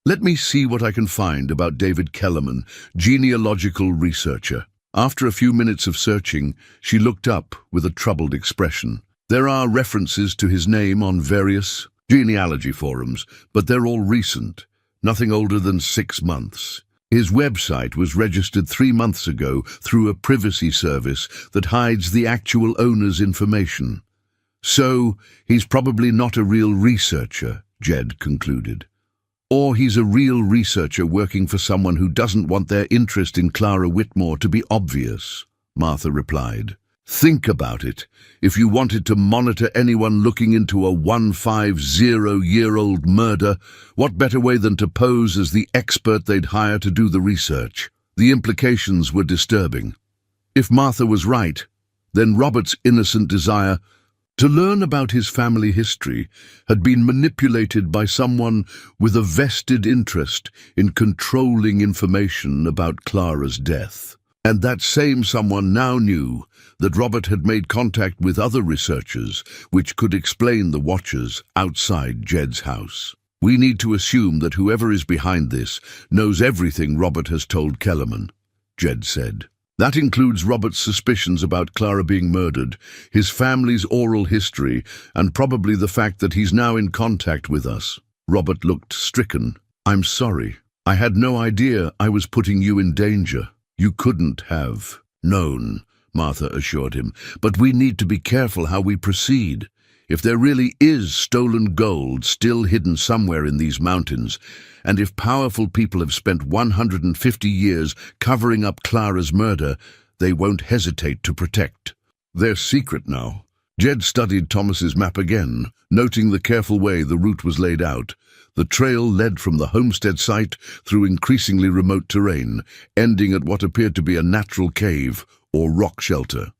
"Let me see what I can find about David Kellerman, genealogical researcher." After a few minutes of searching, she looked up with a troubled expression. "There are references to his name on various genealogy forums, but they're all recent, nothing older than 6 months. His website was registered 3 months ago through a privacy service that hides the actual owner's information. So, he's probably not a real researcher," Jed concluded. "Or he's a real researcher working for someone who doesn't want their interest in Clara Whitmore to be obvious," Martha replied. "Think about it. If you wanted to monitor anyone looking into a 150-year-old murder, what better way than to pose as the expert they'd hire to do the research?" The implications were disturbing. If Martha was right, then Robert's innocent desire to learn about his family history had been manipulated by someone with a vested interest in controlling information about Clara's death. And that same someone now knew that Robert had made contact with other researchers, which could explain the watchers outside Jed's house. "We need to assume that whoever is behind this knows everything Robert has told Kellerman," Jed said. "That includes Robert's suspicions about Clara being murdered, his family's oral history, and probably the fact that he's now in contact with us." Robert looked stricken. "I'm sorry. I had no idea I was putting you in danger." "You couldn't have known," Martha assured him, "but we need to be careful how we proceed. If there really is stolen gold still hidden somewhere in these mountains, and if powerful people have spent 150 years covering up Clara's murder, they won't hesitate to protect. They're secret now. Jed studied Thomas's map again, noting the careful way the route was laid out. The trail led from the homestead site through increasingly remote terrain, ending at what appeared to be a natural cave or rock shelter.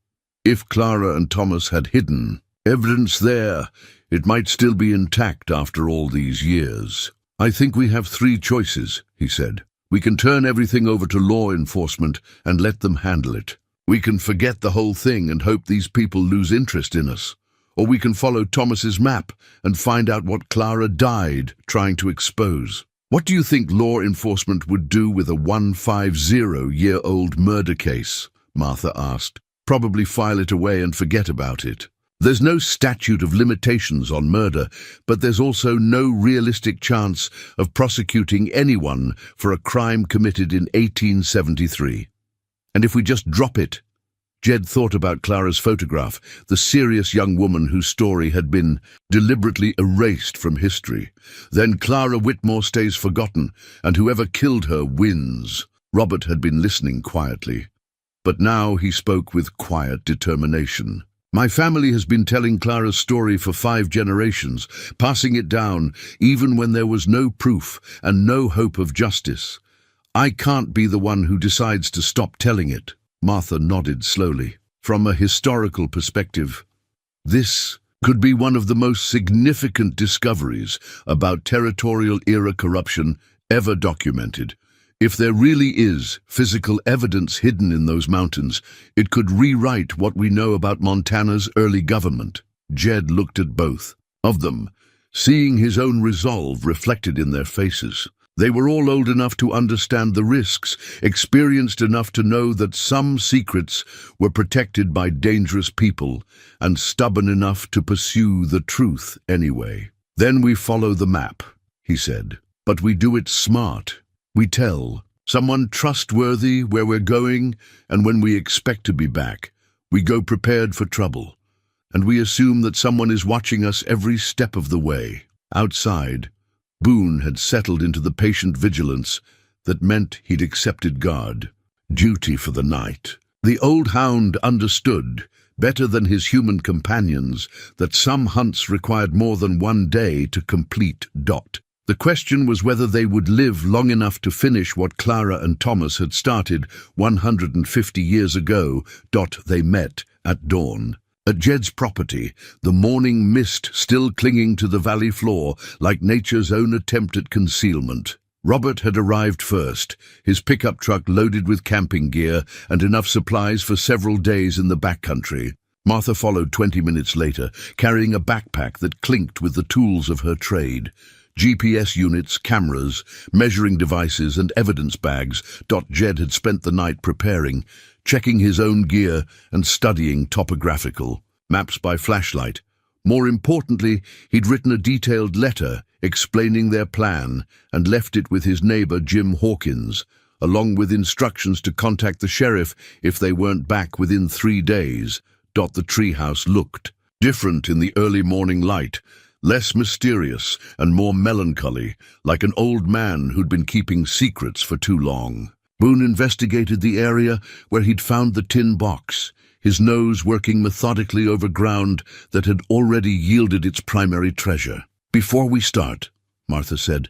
If Clara and Thomas had hidden evidence there, it might still be intact after all these years. "I think we have three choices," he said. "We can turn everything over to law enforcement and let them handle it. We can forget the whole thing and hope these people lose interest in us. Or we can follow Thomas's map and find out what Clara died trying to expose." "What do you think law enforcement would do with a 150-year-old murder case?" Martha asked. "Probably file it away and forget about it. There's no statute of limitations on murder, but there's also no realistic chance of prosecuting anyone for a crime committed in 1873. And if we just drop it..." Jed thought about Clara's photograph, the serious young woman whose story had been deliberately erased from history. "Then Clara Whitmore stays forgotten, and whoever killed her wins." Robert had been listening quietly, but now he spoke with quiet determination. "My family has been telling Clara's story for 5 generations, passing it down even when there was no proof and no hope of justice. I can't be the one who decides to stop telling it." Martha nodded slowly. "From a historical perspective, this could be one of the most significant discoveries about territorial-era corruption ever documented. If there really is physical evidence hidden in those mountains, it could rewrite what we know about Montana's early government." Jed looked at both of them, seeing his own resolve reflected in their faces. They were all old enough to understand the risks, experienced enough to know that some secrets were protected by dangerous people, and stubborn enough to pursue the truth anyway. "Then we follow the map," he said. "But we do it smart. We tell someone trustworthy where we're going and when we expect to be back. We go prepared for trouble, and we assume that someone is watching us every step of the way." Outside, Boone had settled into the patient vigilance that meant he'd accepted guard duty for the night. The old hound understood, better than his human companions, that some hunts required more than one day to complete. The question was whether they would live long enough to finish what Clara and Thomas had started 150 years ago. They met at dawn. At Jed's property, the morning mist still clinging to the valley floor like nature's own attempt at concealment. Robert had arrived first, his pickup truck loaded with camping gear and enough supplies for several days in the backcountry. Martha followed 20 minutes later, carrying a backpack that clinked with the tools of her trade. GPS units, cameras, measuring devices, and evidence bags. Jed had spent the night preparing, checking his own gear and studying topographical maps by flashlight. More importantly, he'd written a detailed letter explaining their plan and left it with his neighbor Jim Hawkins, along with instructions to contact the sheriff if they weren't back within 3 days. The treehouse looked different in the early morning light, less mysterious and more melancholy, like an old man who'd been keeping secrets for too long. Boone investigated the area where he'd found the tin box, his nose working methodically over ground that had already yielded its primary treasure. "Before we start," Martha said,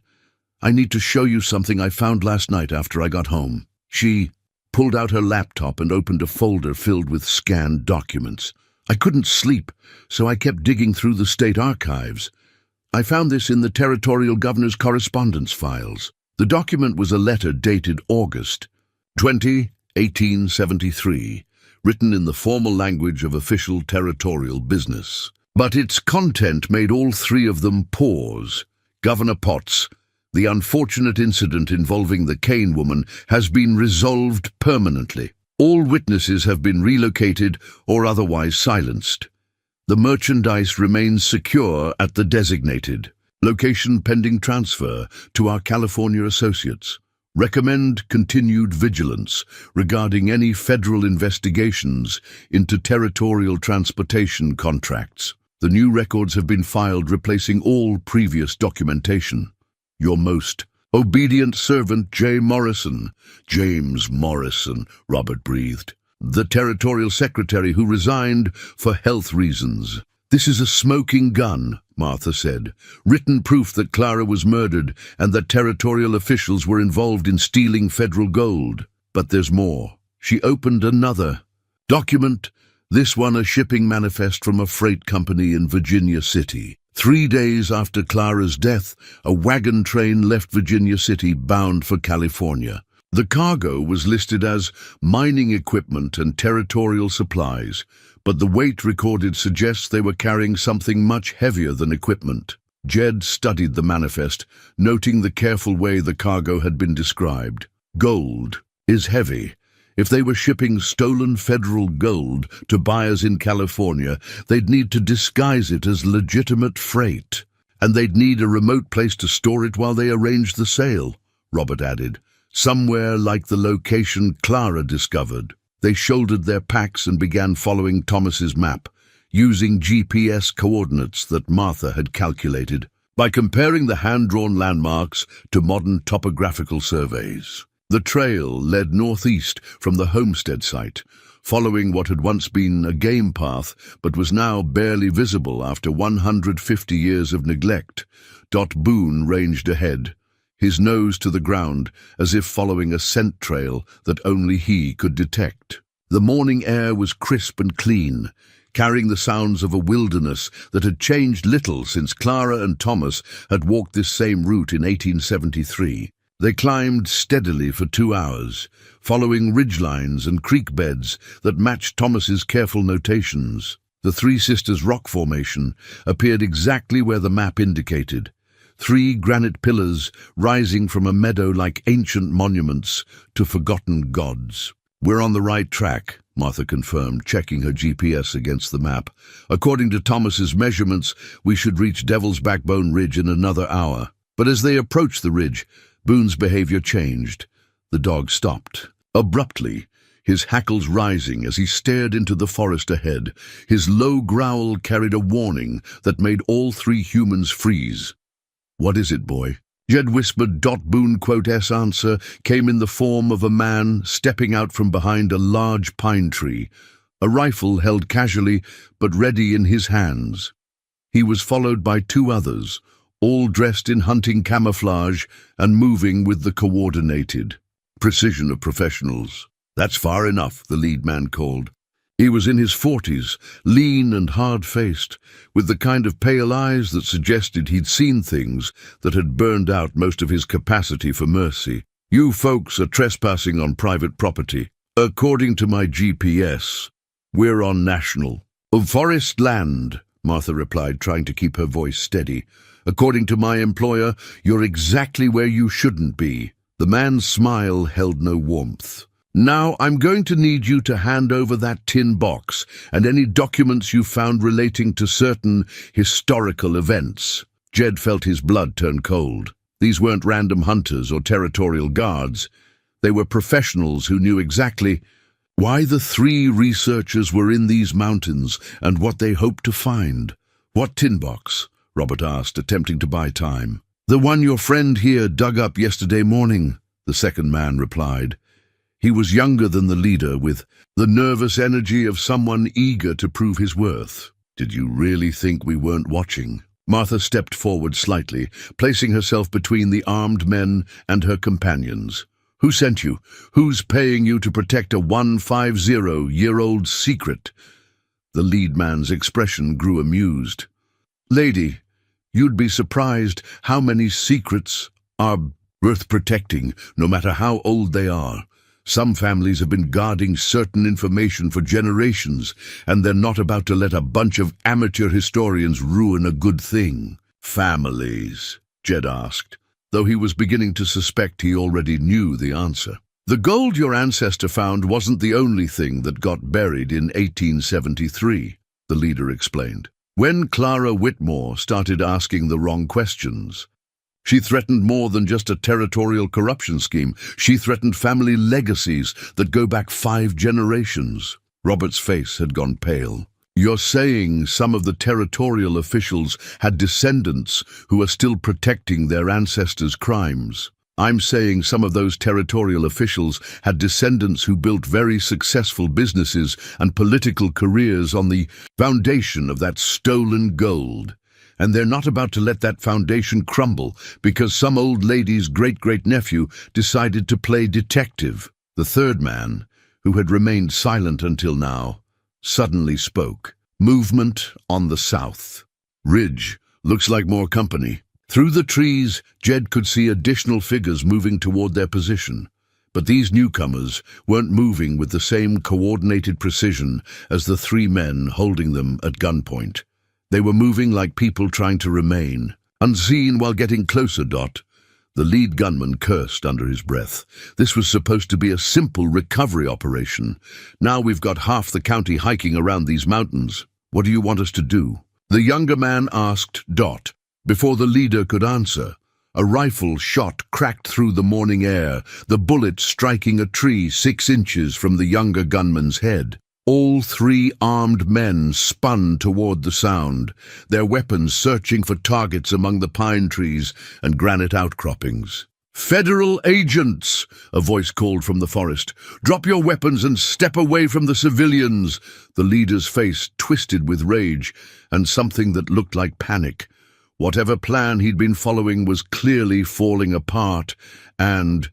"I need to show you something I found last night after I got home." She pulled out her laptop and opened a folder filled with scanned documents. "I couldn't sleep, so I kept digging through the state archives. I found this in the territorial governor's correspondence files." The document was a letter dated August 20, 1873, written in the formal language of official territorial business. But its content made all 3 of them pause. "Governor Potts, the unfortunate incident involving the Kane woman has been resolved permanently. All witnesses have been relocated or otherwise silenced. The merchandise remains secure at the designated location pending transfer to our California associates. Recommend continued vigilance regarding any federal investigations into territorial transportation contracts." The new records have been filed, replacing all previous documentation. Your most obedient servant, J. Morrison. James Morrison, Robert breathed. The territorial secretary who resigned for health reasons. This is a smoking gun, Martha said. Written proof that Clara was murdered and that territorial officials were involved in stealing federal gold. But there's more. She opened another document, this one a shipping manifest from a freight company in Virginia City. 3 days after Clara's death, a wagon train left Virginia City bound for California. The cargo was listed as mining equipment and territorial supplies, but the weight recorded suggests they were carrying something much heavier than equipment. Jed studied the manifest, noting the careful way the cargo had been described. Gold is heavy. If they were shipping stolen federal gold to buyers in California, they'd need to disguise it as legitimate freight. And they'd need a remote place to store it while they arranged the sale, Robert added. Somewhere like the location Clara discovered. They shouldered their packs and began following Thomas's map, using GPS coordinates that Martha had calculated, by comparing the hand-drawn landmarks to modern topographical surveys. The trail led northeast from the homestead site, following what had once been a game path but was now barely visible after 150 years of neglect. Boone ranged ahead, his nose to the ground, as if following a scent trail that only he could detect. The morning air was crisp and clean, carrying the sounds of a wilderness that had changed little since Clara and Thomas had walked this same route in 1873. They climbed steadily for 2 hours, following ridgelines and creek beds that matched Thomas's careful notations. The Three Sisters rock formation appeared exactly where the map indicated. 3 granite pillars rising from a meadow like ancient monuments to forgotten gods. We're on the right track, Martha confirmed, checking her GPS against the map. According to Thomas's measurements, we should reach Devil's Backbone Ridge in another hour. But as they approached the ridge, Boone's behavior changed. The dog stopped. Abruptly, his hackles rising as he stared into the forest ahead. His low growl carried a warning that made all 3 humans freeze. "What is it, boy?" Jed whispered. Boone quote's answer came in the form of a man stepping out from behind a large pine tree, a rifle held casually but ready in his hands. He was followed by 2 others, all dressed in hunting camouflage and moving with the coordinated precision of professionals. "That's far enough," the lead man called. He was in his 40s, lean and hard-faced, with the kind of pale eyes that suggested he'd seen things that had burned out most of his capacity for mercy. "You folks are trespassing on private property. According to my GPS, we're on national forest land," Martha replied, trying to keep her voice steady. "According to my employer, you're exactly where you shouldn't be." The man's smile held no warmth. "Now, I'm going to need you to hand over that tin box and any documents you found relating to certain historical events." Jed felt his blood turn cold. These weren't random hunters or territorial guards. They were professionals who knew exactly why the 3 researchers were in these mountains and what they hoped to find. "What tin box?" Robert asked, attempting to buy time. "The one your friend here dug up yesterday morning," the second man replied. He was younger than the leader, with the nervous energy of someone eager to prove his worth. "Did you really think we weren't watching?" Martha stepped forward slightly, placing herself between the armed men and her companions. "Who sent you? Who's paying you to protect a 150-year-old secret?" The lead man's expression grew amused. "Lady, you'd be surprised how many secrets are worth protecting, no matter how old they are. Some families have been guarding certain information for generations, and they're not about to let a bunch of amateur historians ruin a good thing." "Families?" Jed asked, though he was beginning to suspect he already knew the answer. "The gold your ancestor found wasn't the only thing that got buried in 1873, the leader explained. "When Clara Whitmore started asking the wrong questions, she threatened more than just a territorial corruption scheme. She threatened family legacies that go back 5 generations. Robert's face had gone pale. You're saying some of the territorial officials had descendants who are still protecting their ancestors' crimes. I'm saying some of those territorial officials had descendants who built very successful businesses and political careers on the foundation of that stolen gold. And they're not about to let that foundation crumble because some old lady's great-great-nephew decided to play detective. The third man, who had remained silent until now, suddenly spoke. Movement on the south. Ridge. Looks like more company. Through the trees, Jed could see additional figures moving toward their position. But these newcomers weren't moving with the same coordinated precision as the three men holding them at gunpoint. They were moving like people trying to remain. Unseen while getting closer, Dot. The lead gunman cursed under his breath. This was supposed to be a simple recovery operation. Now we've got half the county hiking around these mountains. What do you want us to do? The younger man asked Dot. Before the leader could answer, a rifle shot cracked through the morning air, the bullet striking a tree 6 inches from the younger gunman's head. All three armed men spun toward the sound, their weapons searching for targets among the pine trees and granite outcroppings. "Federal agents!" a voice called from the forest. "Drop your weapons and step away from the civilians!" The leader's face twisted with rage and something that looked like panic. Whatever plan he'd been following was clearly falling apart, and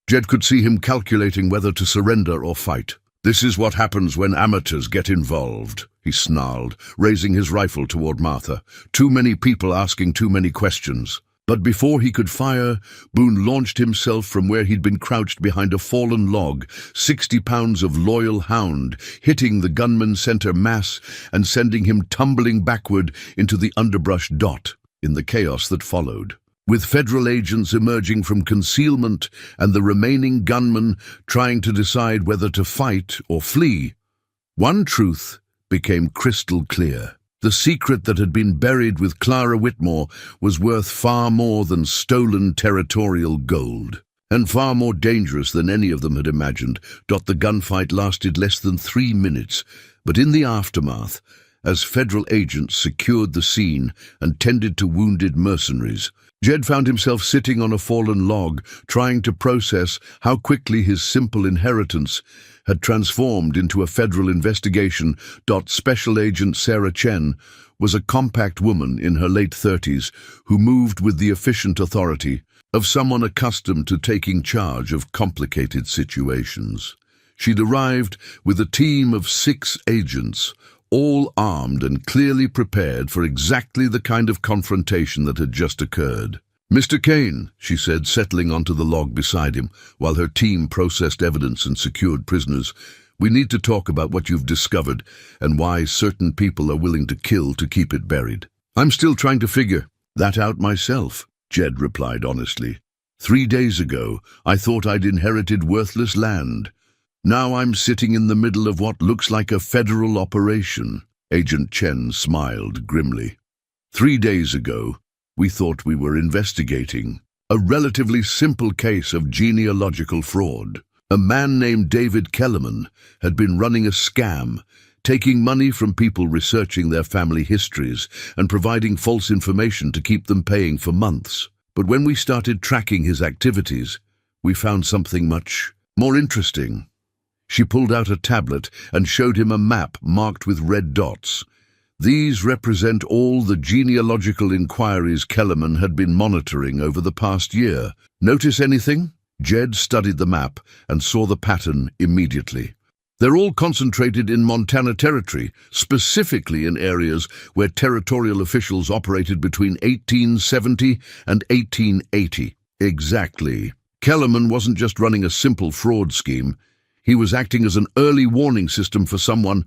Jed could see him calculating whether to surrender or fight. "This is what happens when amateurs get involved," he snarled, raising his rifle toward Martha. "Too many people asking too many questions." But before he could fire, Boone launched himself from where he'd been crouched behind a fallen log, 60 pounds of loyal hound, hitting the gunman's center mass and sending him tumbling backward into the underbrush. Dot in the chaos that followed. With federal agents emerging from concealment and the remaining gunmen trying to decide whether to fight or flee, one truth became crystal clear. The secret that had been buried with Clara Whitmore was worth far more than stolen territorial gold, and far more dangerous than any of them had imagined. The gunfight lasted less than 3 minutes, but in the aftermath, as federal agents secured the scene and tended to wounded mercenaries, Jed found himself sitting on a fallen log, trying to process how quickly his simple inheritance had transformed into a federal investigation. Special Agent Sarah Chen was a compact woman in her late 30s who moved with the efficient authority of someone accustomed to taking charge of complicated situations. She'd arrived with a team of 6 agents, all armed and clearly prepared for exactly the kind of confrontation that had just occurred. "Mr. Kane," she said, settling onto the log beside him while her team processed evidence and secured prisoners, "we need to talk about what you've discovered and why certain people are willing to kill to keep it buried." "I'm still trying to figure that out myself," Jed replied honestly. 3 days ago, I thought I'd inherited worthless land. Now I'm sitting in the middle of what looks like a federal operation." Agent Chen smiled grimly. 3 days ago, we thought we were investigating a relatively simple case of genealogical fraud. A man named David Kellerman had been running a scam, taking money from people researching their family histories and providing false information to keep them paying for months. But when we started tracking his activities, we found something much more interesting. She pulled out a tablet and showed him a map marked with red dots. These represent all the genealogical inquiries Kellerman had been monitoring over the past year. Notice anything? Jed studied the map and saw the pattern immediately. They're all concentrated in Montana Territory, specifically in areas where territorial officials operated between 1870 and 1880. Exactly. Kellerman wasn't just running a simple fraud scheme. He was acting as an early warning system for someone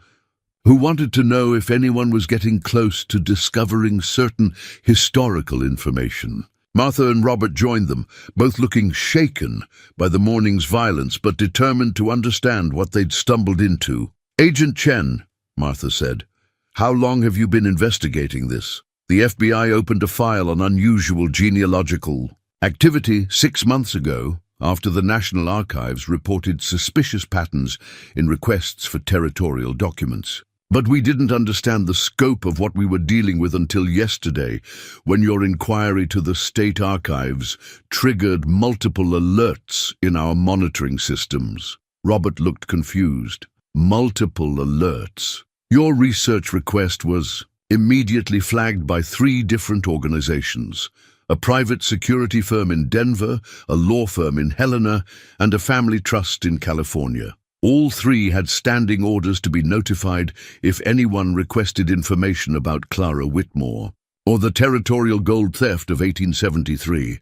who wanted to know if anyone was getting close to discovering certain historical information. Martha and Robert joined them, both looking shaken by the morning's violence but determined to understand what they'd stumbled into. "Agent Chen," Martha said, "how long have you been investigating this?" The FBI opened a file on unusual genealogical activity 6 months ago, after the National Archives reported suspicious patterns in requests for territorial documents. But we didn't understand the scope of what we were dealing with until yesterday, when your inquiry to the state archives triggered multiple alerts in our monitoring systems. Robert looked confused. Multiple alerts. Your research request was immediately flagged by 3 different organizations: a private security firm in Denver, a law firm in Helena, and a family trust in California. All 3 had standing orders to be notified if anyone requested information about Clara Whitmore, or the territorial gold theft of 1873.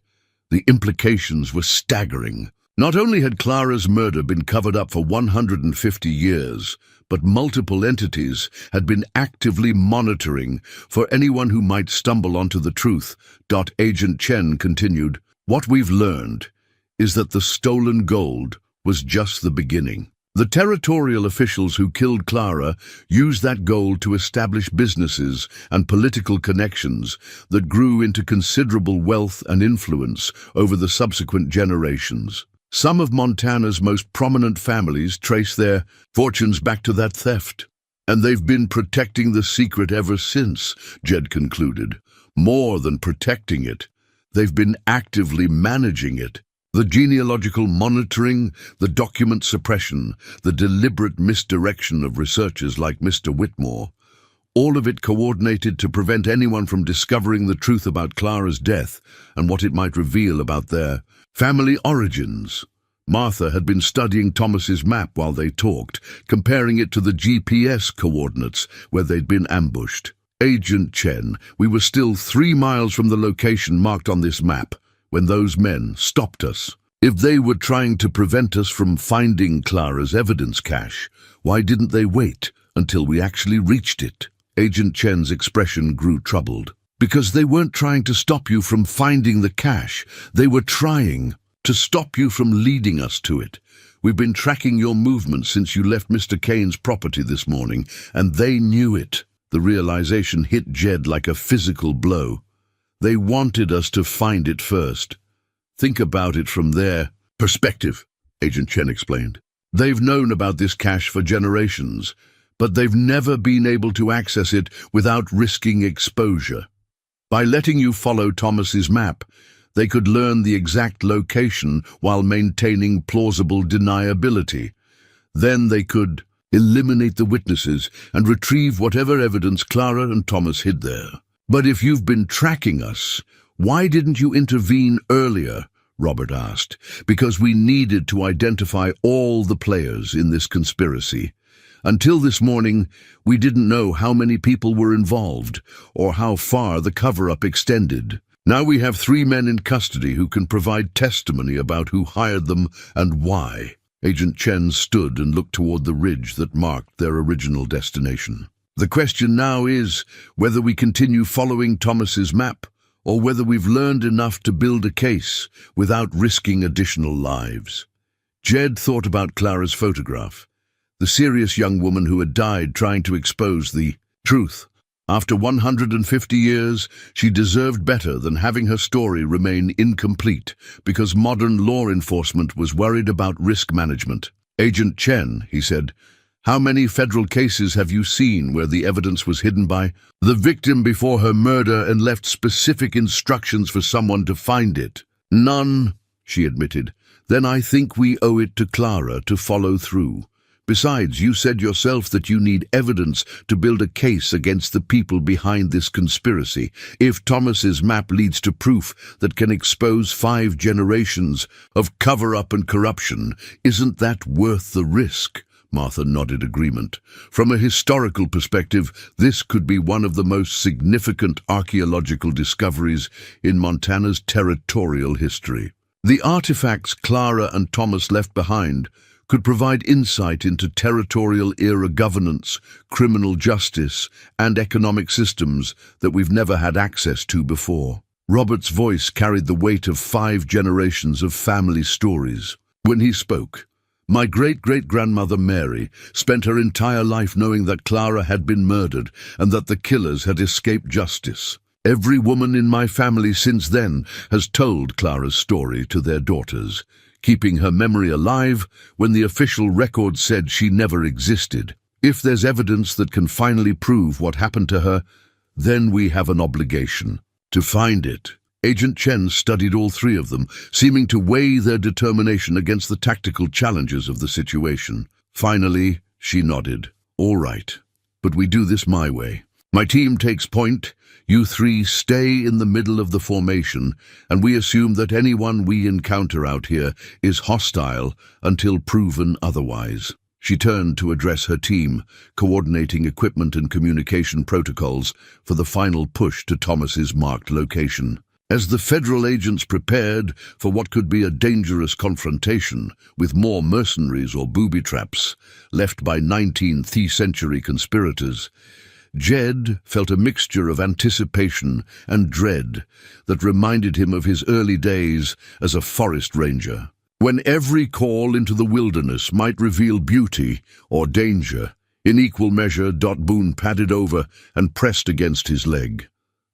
The implications were staggering. Not only had Clara's murder been covered up for 150 years, but multiple entities had been actively monitoring for anyone who might stumble onto the truth. Agent Chen continued, "What we've learned is that the stolen gold was just the beginning. The territorial officials who killed Clara used that gold to establish businesses and political connections that grew into considerable wealth and influence over the subsequent generations. Some of Montana's most prominent families trace their fortunes back to that theft, and they've been protecting the secret ever since," Jed concluded. "More than protecting it, they've been actively managing it. The genealogical monitoring, the document suppression, the deliberate misdirection of researchers like Mr. Whitmore, all of it coordinated to prevent anyone from discovering the truth about Clara's death and what it might reveal about their family origins." Martha had been studying Thomas's map while they talked, comparing it to the GPS coordinates where they'd been ambushed. "Agent Chen, we were still 3 miles from the location marked on this map when those men stopped us. If they were trying to prevent us from finding Clara's evidence cache, why didn't they wait until we actually reached it?" Agent Chen's expression grew troubled. "Because they weren't trying to stop you from finding the cache. They were trying to stop you from leading us to it. We've been tracking your movements since you left Mr. Kane's property this morning, and they knew it." The realization hit Jed like a physical blow. They wanted us to find it first. "Think about it from their perspective," Agent Chen explained. "They've known about this cache for generations, but they've never been able to access it without risking exposure. By letting you follow Thomas's map, they could learn the exact location while maintaining plausible deniability. Then they could eliminate the witnesses and retrieve whatever evidence Clara and Thomas hid there. But if you've been tracking us, why didn't you intervene earlier?" Robert asked. "Because we needed to identify all the players in this conspiracy. Until this morning, we didn't know how many people were involved or how far the cover-up extended. Now we have 3 men in custody who can provide testimony about who hired them and why." Agent Chen stood and looked toward the ridge that marked their original destination. "The question now is whether we continue following Thomas's map or whether we've learned enough to build a case without risking additional lives." Jed thought about Clara's photograph, the serious young woman who had died trying to expose the truth. After 150 years, she deserved better than having her story remain incomplete because modern law enforcement was worried about risk management. "Agent Chen," he said, "how many federal cases have you seen where the evidence was hidden by the victim before her murder and left specific instructions for someone to find it?" "None," she admitted. "Then I think we owe it to Clara to follow through. Besides, you said yourself that you need evidence to build a case against the people behind this conspiracy. If Thomas's map leads to proof that can expose 5 generations of cover-up and corruption, isn't that worth the risk?" Martha nodded agreement. "From a historical perspective, this could be one of the most significant archaeological discoveries in Montana's territorial history. The artifacts Clara and Thomas left behind could provide insight into territorial-era governance, criminal justice, and economic systems that we've never had access to before." Robert's voice carried the weight of 5 generations of family stories. When he spoke, "My great-great-grandmother Mary spent her entire life knowing that Clara had been murdered and that the killers had escaped justice. Every woman in my family since then has told Clara's story to their daughters, keeping her memory alive when the official record said she never existed." If there's evidence that can finally prove what happened to her, then we have an obligation to find it. Agent Chen studied all three of them, seeming to weigh their determination against the tactical challenges of the situation. Finally, she nodded. All right, but we do this my way. My team takes point, you three stay in the middle of the formation, and we assume that anyone we encounter out here is hostile until proven otherwise. She turned to address her team, coordinating equipment and communication protocols for the final push to Thomas's marked location. As the federal agents prepared for what could be a dangerous confrontation with more mercenaries or booby traps left by 19th century conspirators, Jed felt a mixture of anticipation and dread that reminded him of his early days as a forest ranger, when every call into the wilderness might reveal beauty or danger. In equal measure, Boone padded over and pressed against his leg.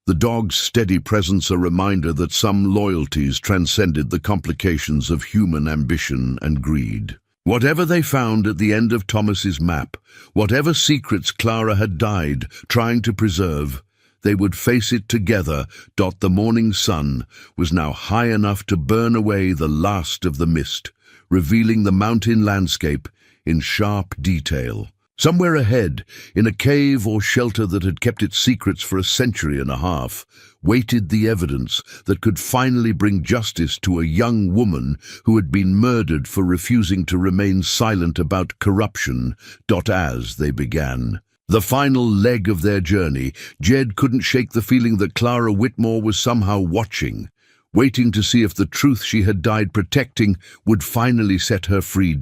The dog's steady presence a reminder that some loyalties transcended the complications of human ambition and greed. Whatever they found at the end of Thomas's map, whatever secrets Clara had died trying to preserve, they would face it together. The morning sun was now high enough to burn away the last of the mist, revealing the mountain landscape in sharp detail. Somewhere ahead, in a cave or shelter that had kept its secrets for a century and a half, waited the evidence that could finally bring justice to a young woman who had been murdered for refusing to remain silent about corruption. As they began the final leg of their journey, Jed couldn't shake the feeling that Clara Whitmore was somehow watching, waiting to see if the truth she had died protecting would finally set her free.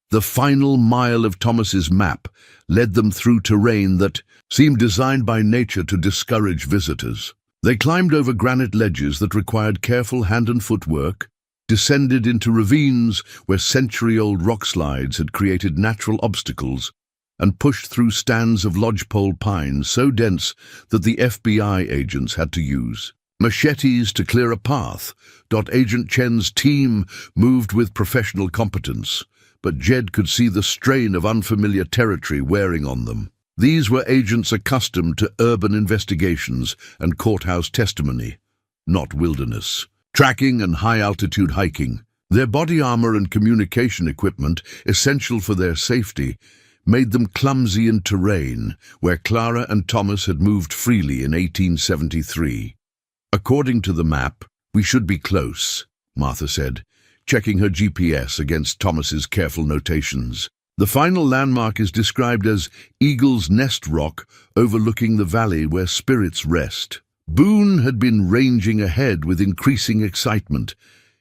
The final mile of Thomas's map led them through terrain that seemed designed by nature to discourage visitors. They climbed over granite ledges that required careful hand and foot work, descended into ravines where century-old rock slides had created natural obstacles, and pushed through stands of lodgepole pine so dense that the FBI agents had to use machetes to clear a path. Agent Chen's team moved with professional competence, but Jed could see the strain of unfamiliar territory wearing on them. These were agents accustomed to urban investigations and courthouse testimony, not wilderness, tracking and high-altitude hiking. Their body armor and communication equipment, essential for their safety, made them clumsy in terrain where Clara and Thomas had moved freely in 1873. According to the map, we should be close, Martha said, checking her GPS against Thomas's careful notations. The final landmark is described as Eagle's Nest Rock, overlooking the valley where spirits rest. Boone had been ranging ahead with increasing excitement,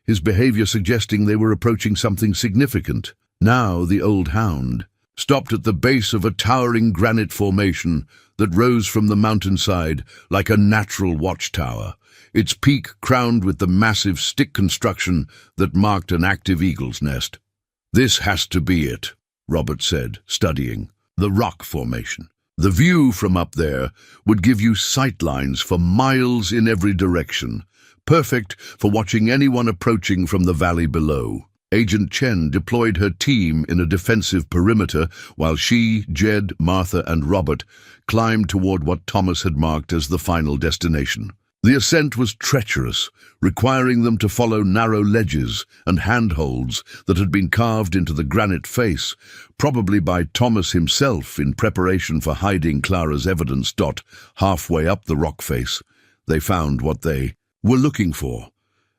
his behavior suggesting they were approaching something significant. Now the old hound stopped at the base of a towering granite formation that rose from the mountainside like a natural watchtower, its peak crowned with the massive stick construction that marked an active eagle's nest. "This has to be it," Robert said, studying the rock formation. "The view from up there would give you sightlines for miles in every direction, perfect for watching anyone approaching from the valley below." Agent Chen deployed her team in a defensive perimeter while she, Jed, Martha, and Robert climbed toward what Thomas had marked as the final destination. The ascent was treacherous, requiring them to follow narrow ledges and handholds that had been carved into the granite face, probably by Thomas himself in preparation for hiding Clara's evidence. Halfway up the rock face, they found what they were looking for.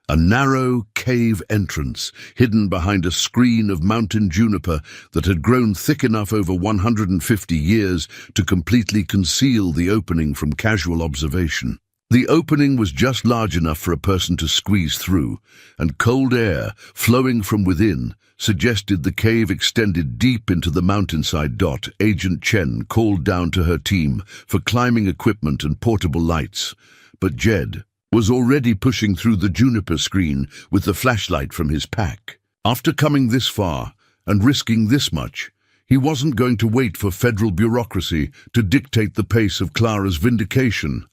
A narrow cave entrance, hidden behind a screen of mountain juniper that had grown thick enough over 150 years to completely conceal the opening from casual observation. The opening was just large enough for a person to squeeze through, and cold air, flowing from within, suggested the cave extended deep into the mountainside. Agent Chen called down to her team for climbing equipment and portable lights, but Jed was already pushing through the juniper screen with the flashlight from his pack. After coming this far and risking this much, he wasn't going to wait for federal bureaucracy to dictate the pace of Clara's vindication.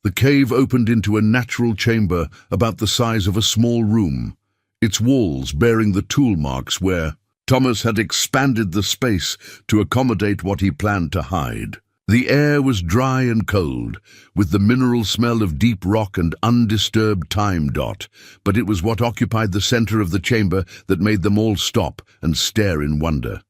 The cave opened into a natural chamber about the size of a small room, its walls bearing the tool marks where Thomas had expanded the space to accommodate what he planned to hide. The air was dry and cold, with the mineral smell of deep rock and undisturbed time. But it was what occupied the center of the chamber that made them all stop and stare in wonder.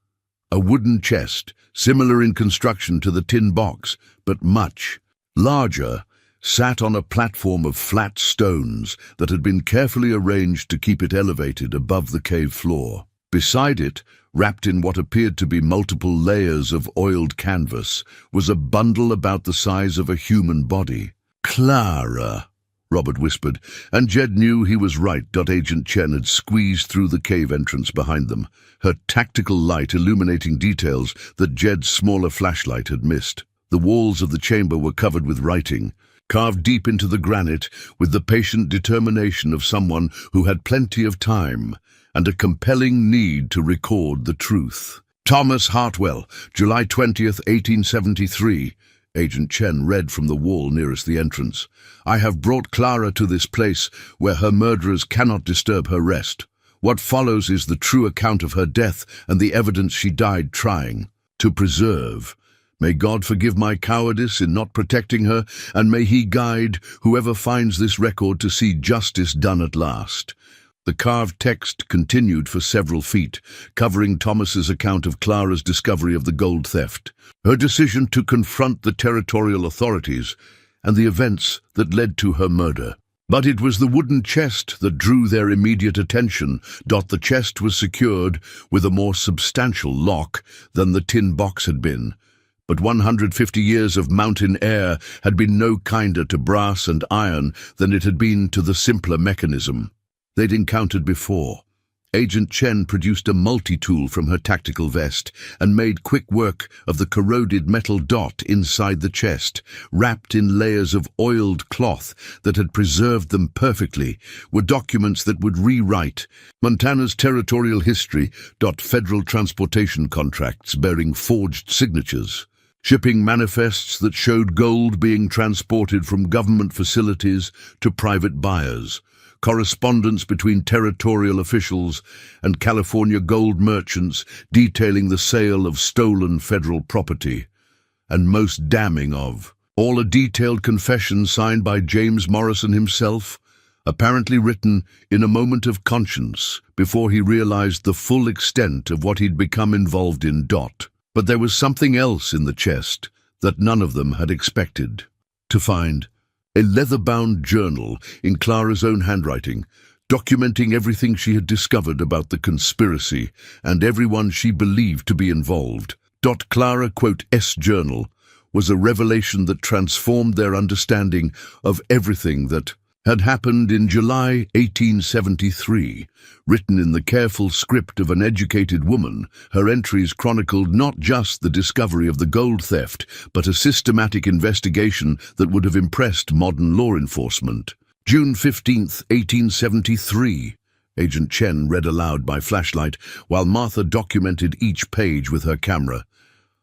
A wooden chest, similar in construction to the tin box, but much larger, sat on a platform of flat stones that had been carefully arranged to keep it elevated above the cave floor. Beside it, wrapped in what appeared to be multiple layers of oiled canvas, was a bundle about the size of a human body. "Clara," Robert whispered, and Jed knew he was right. Agent Chen had squeezed through the cave entrance behind them, her tactical light illuminating details that Jed's smaller flashlight had missed. The walls of the chamber were covered with writing, carved deep into the granite with the patient determination of someone who had plenty of time and a compelling need to record the truth. "Thomas Hartwell, July 20th, 1873, Agent Chen read from the wall nearest the entrance. "I have brought Clara to this place where her murderers cannot disturb her rest. What follows is the true account of her death and the evidence she died trying to preserve. May God forgive my cowardice in not protecting her, and may He guide whoever finds this record to see justice done at last." The carved text continued for several feet, covering Thomas's account of Clara's discovery of the gold theft, her decision to confront the territorial authorities, and the events that led to her murder. But it was the wooden chest that drew their immediate attention. The chest was secured with a more substantial lock than the tin box had been. But 150 years of mountain air had been no kinder to brass and iron than it had been to the simpler mechanism they'd encountered before. Agent Chen produced a multi-tool from her tactical vest and made quick work of the corroded metal dot inside the chest. Wrapped in layers of oiled cloth that had preserved them perfectly were documents that would rewrite Montana's territorial history. Federal transportation contracts bearing forged signatures, shipping manifests that showed gold being transported from government facilities to private buyers, correspondence between territorial officials and California gold merchants detailing the sale of stolen federal property, and most damning of all, a detailed confession signed by James Morrison himself, apparently written in a moment of conscience before he realized the full extent of what he'd become involved in. But there was something else in the chest that none of them had expected to find. A leather-bound journal in Clara's own handwriting, documenting everything she had discovered about the conspiracy and everyone she believed to be involved. Clara, S journal, was a revelation that transformed their understanding of everything that had happened in July 1873. Written in the careful script of an educated woman, her entries chronicled not just the discovery of the gold theft, but a systematic investigation that would have impressed modern law enforcement. June 15th, 1873. Agent Chen read aloud by flashlight, while Martha documented each page with her camera.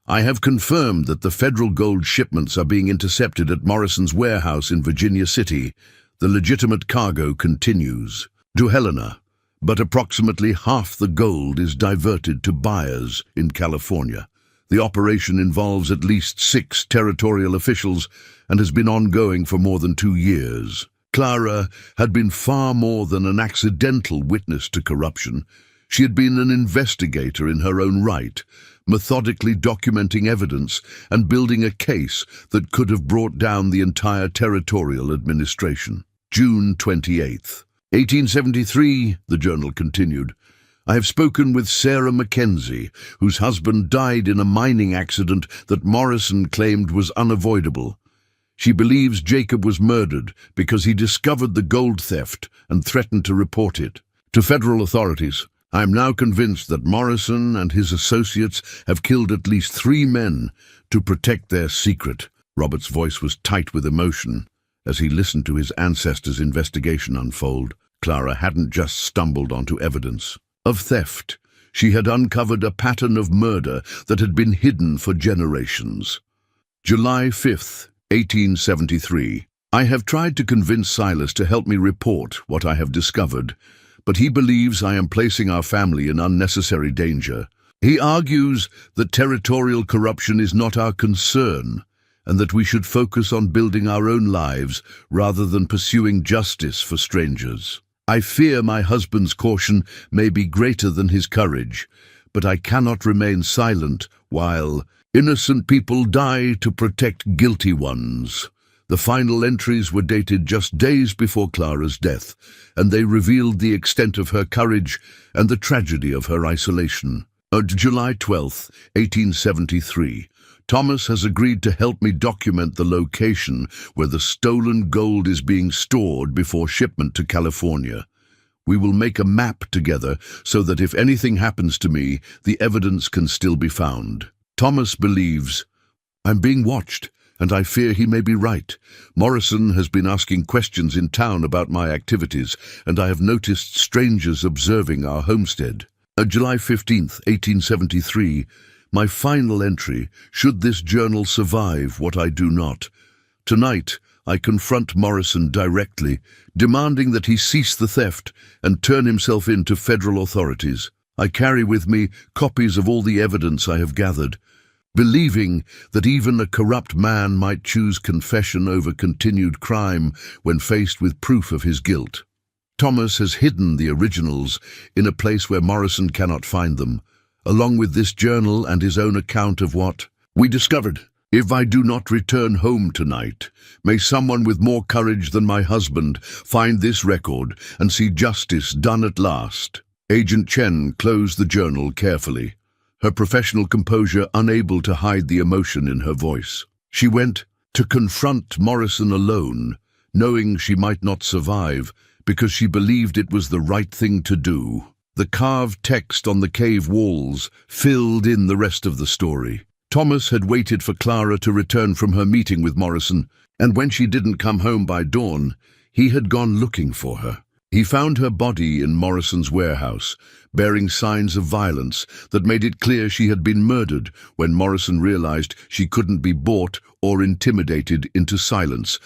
"I have confirmed that the federal gold shipments are being intercepted at Morrison's warehouse in Virginia City. The legitimate cargo continues to Helena, but approximately half the gold is diverted to buyers in California. The operation involves at least 6 territorial officials and has been ongoing for more than 2 years. Clara had been far more than an accidental witness to corruption. She had been an investigator in her own right, methodically documenting evidence and building a case that could have brought down the entire territorial administration." June 28th. 1873, the journal continued. "I have spoken with Sarah Mackenzie, whose husband died in a mining accident that Morrison claimed was unavoidable. She believes Jacob was murdered because he discovered the gold theft and threatened to report it to federal authorities. I am now convinced that Morrison and his associates have killed at least 3 men to protect their secret." Robert's voice was tight with emotion as he listened to his ancestors' investigation unfold. Clara hadn't just stumbled onto evidence of theft. She had uncovered a pattern of murder that had been hidden for generations. July 5th, 1873. "I have tried to convince Silas to help me report what I have discovered, but he believes I am placing our family in unnecessary danger. He argues that territorial corruption is not our concern, and that we should focus on building our own lives rather than pursuing justice for strangers. I fear my husband's caution may be greater than his courage, but I cannot remain silent while innocent people die to protect guilty ones. The final entries were dated just days before Clara's death, and they revealed the extent of her courage and the tragedy of her isolation. On July 12, 1873, Thomas has agreed to help me document the location where the stolen gold is being stored before shipment to California. We will make a map together so that if anything happens to me, the evidence can still be found. Thomas believes, I'm being watched, and I fear he may be right. Morrison has been asking questions in town about my activities, and I have noticed strangers observing our homestead. On July 15, 1873, my final entry, should this journal survive what I do not. Tonight, I confront Morrison directly, demanding that he cease the theft and turn himself in to federal authorities. I carry with me copies of all the evidence I have gathered, believing that even a corrupt man might choose confession over continued crime when faced with proof of his guilt. Thomas has hidden the originals in a place where Morrison cannot find them, along with this journal and his own account of what we discovered. If I do not return home tonight, may someone with more courage than my husband find this record and see justice done at last. Agent Chen closed the journal carefully, her professional composure unable to hide the emotion in her voice. She went to confront Morrison alone, knowing she might not survive because she believed it was the right thing to do. The carved text on the cave walls filled in the rest of the story. Thomas had waited for Clara to return from her meeting with Morrison, and when she didn't come home by dawn, he had gone looking for her. He found her body in Morrison's warehouse, bearing signs of violence that made it clear she had been murdered when Morrison realized she couldn't be bought or intimidated into silence.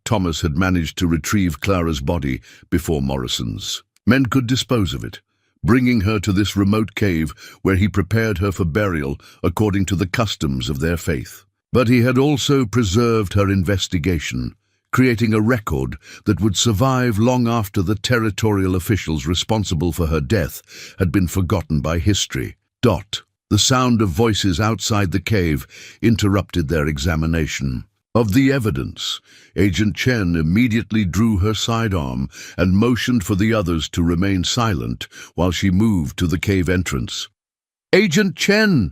Thomas had managed to retrieve Clara's body before Morrison's. Men could dispose of it, bringing her to this remote cave where he prepared her for burial according to the customs of their faith. But he had also preserved her investigation, creating a record that would survive long after the territorial officials responsible for her death had been forgotten by history. The sound of voices outside the cave interrupted their examination. Of the evidence, Agent Chen immediately drew her sidearm and motioned for the others to remain silent while she moved to the cave entrance. "Agent Chen!"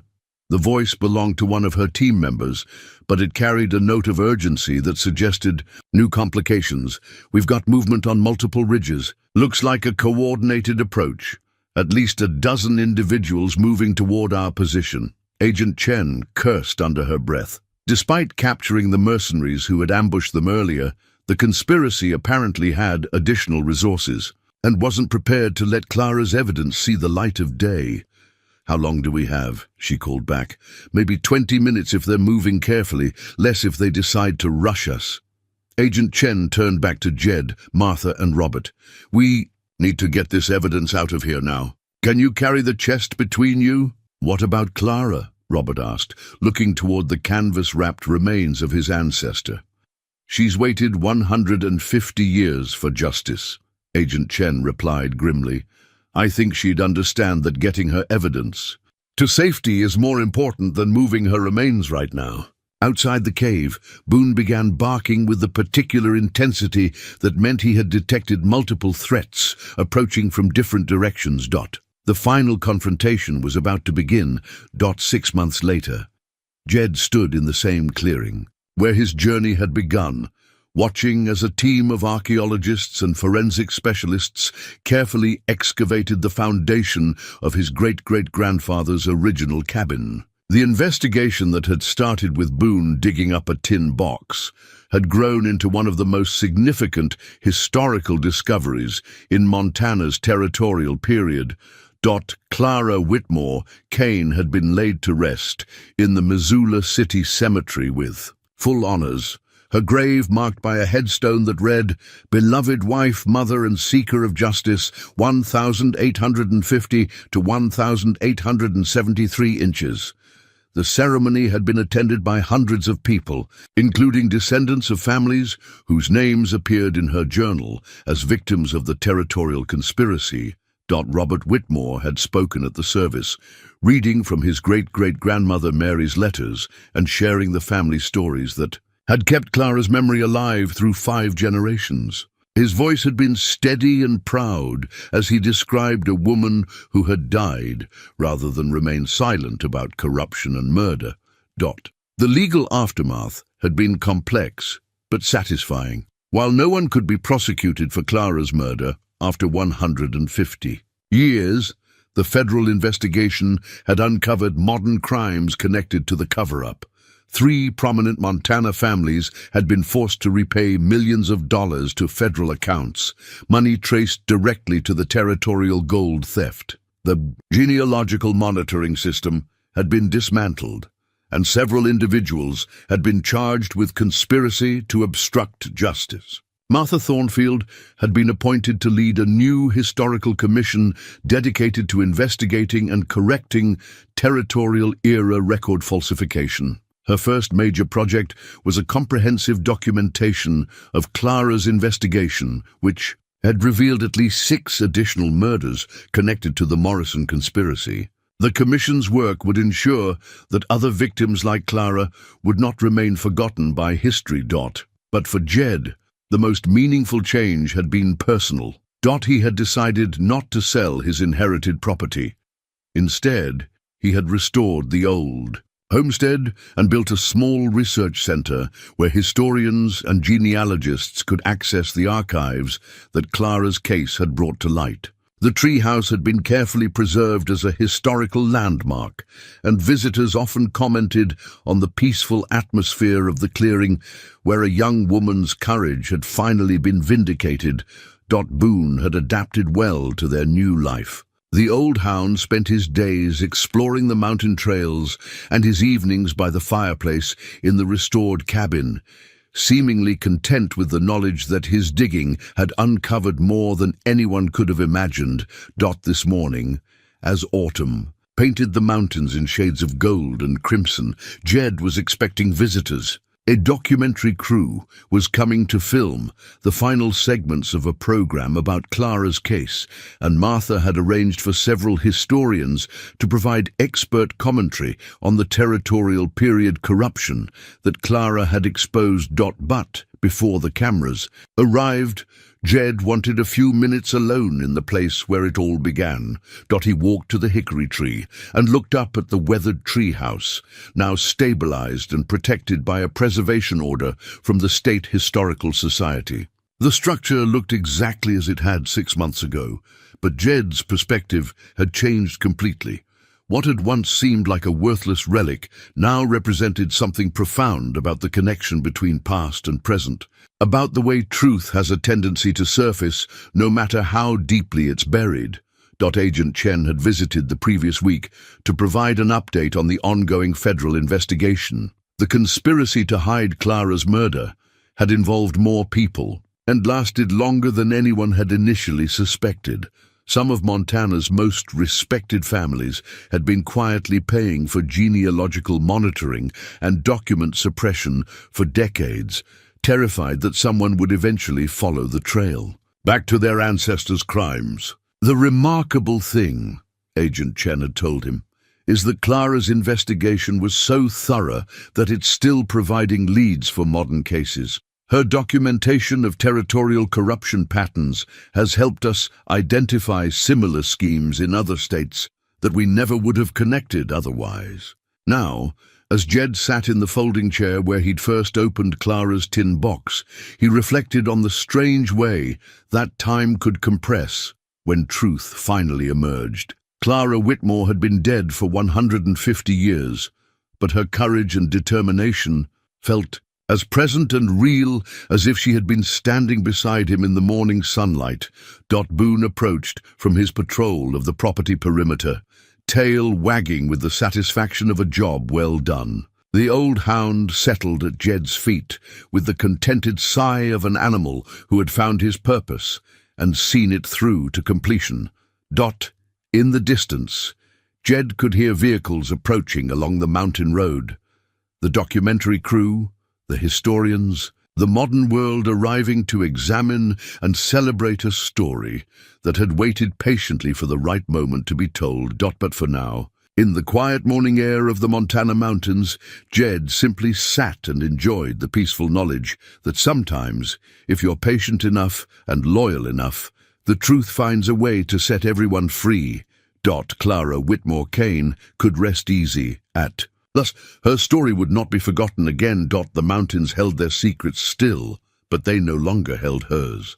The voice belonged to one of her team members, but it carried a note of urgency that suggested new complications. "We've got movement on multiple ridges. Looks like a coordinated approach. At least a dozen individuals moving toward our position." Agent Chen cursed under her breath. Despite capturing the mercenaries who had ambushed them earlier, the conspiracy apparently had additional resources and wasn't prepared to let Clara's evidence see the light of day. "How long do we have?" she called back. "Maybe 20 minutes if they're moving carefully, less if they decide to rush us." Agent Chen turned back to Jed, Martha, and Robert. "We need to get this evidence out of here now. Can you carry the chest between you?" "What about Clara?" Robert asked, looking toward the canvas-wrapped remains of his ancestor. "She's waited 150 years for justice," Agent Chen replied grimly. "I think she'd understand that getting her evidence to safety is more important than moving her remains right now." Outside the cave, Boone began barking with the particular intensity that meant he had detected multiple threats approaching from different directions. The final confrontation was about to begin. 6 months later, Jed stood in the same clearing, where his journey had begun, watching as a team of archaeologists and forensic specialists carefully excavated the foundation of his great-great-grandfather's original cabin. The investigation that had started with Boone digging up a tin box had grown into one of the most significant historical discoveries in Montana's territorial period. Clara Whitmore Kane had been laid to rest in the Missoula City Cemetery with full honors, her grave marked by a headstone that read, "Beloved wife, mother and seeker of justice, 1,850 to 1,873 inches. The ceremony had been attended by hundreds of people, including descendants of families whose names appeared in her journal as victims of the territorial conspiracy. Robert Whitmore had spoken at the service, reading from his great-great-grandmother Mary's letters and sharing the family stories that had kept Clara's memory alive through 5 generations. His voice had been steady and proud as he described a woman who had died rather than remain silent about corruption and murder. The legal aftermath had been complex but satisfying. While no one could be prosecuted for Clara's murder after 150 years, the federal investigation had uncovered modern crimes connected to the cover-up. 3 prominent Montana families had been forced to repay millions of dollars to federal accounts, money traced directly to the territorial gold theft. The genealogical monitoring system had been dismantled, and several individuals had been charged with conspiracy to obstruct justice. Martha Thornfield had been appointed to lead a new historical commission dedicated to investigating and correcting territorial-era record falsification. Her first major project was a comprehensive documentation of Clara's investigation, which had revealed at least 6 additional murders connected to the Morrison conspiracy. The commission's work would ensure that other victims like Clara would not remain forgotten by history. But for Jed, the most meaningful change had been personal. He had decided not to sell his inherited property. Instead, he had restored the old homestead and built a small research center where historians and genealogists could access the archives that Clara's case had brought to light. The treehouse had been carefully preserved as a historical landmark, and visitors often commented on the peaceful atmosphere of the clearing where a young woman's courage had finally been vindicated. Boone had adapted well to their new life. The old hound spent his days exploring the mountain trails and his evenings by the fireplace in the restored cabin, seemingly content with the knowledge that his digging had uncovered more than anyone could have imagined. This morning, as autumn painted the mountains in shades of gold and crimson, Jed was expecting visitors. A documentary crew was coming to film the final segments of a program about Clara's case, and Martha had arranged for several historians to provide expert commentary on the territorial period corruption that Clara had exposed. But before the cameras arrived, Jed wanted a few minutes alone in the place where it all began. He walked to the hickory tree and looked up at the weathered treehouse, now stabilized and protected by a preservation order from the State Historical Society. The structure looked exactly as it had 6 months ago, but Jed's perspective had changed completely. What had once seemed like a worthless relic now represented something profound about the connection between past and present, about the way truth has a tendency to surface no matter how deeply it's buried. Agent Chen had visited the previous week to provide an update on the ongoing federal investigation. The conspiracy to hide Clara's murder had involved more people and lasted longer than anyone had initially suspected. Some of Montana's most respected families had been quietly paying for genealogical monitoring and document suppression for decades, terrified that someone would eventually follow the trail back to their ancestors' crimes. The remarkable thing, Agent Chen had told him, is that Clara's investigation was so thorough that it's still providing leads for modern cases. Her documentation of territorial corruption patterns has helped us identify similar schemes in other states that we never would have connected otherwise. Now, as Jed sat in the folding chair where he'd first opened Clara's tin box, he reflected on the strange way that time could compress when truth finally emerged. Clara Whitmore had been dead for 150 years, but her courage and determination felt as present and real as if she had been standing beside him in the morning sunlight. Boone approached from his patrol of the property perimeter, tail wagging with the satisfaction of a job well done. The old hound settled at Jed's feet with the contented sigh of an animal who had found his purpose and seen it through to completion. In the distance, Jed could hear vehicles approaching along the mountain road. The documentary crew, the historians, the modern world arriving to examine and celebrate a story that had waited patiently for the right moment to be told. But for now, in the quiet morning air of the Montana mountains, Jed simply sat and enjoyed the peaceful knowledge that sometimes, if you're patient enough and loyal enough, the truth finds a way to set everyone free. Clara Whitmore Kane could rest easy at. Thus, her story would not be forgotten again. The mountains held their secrets still, but they no longer held hers.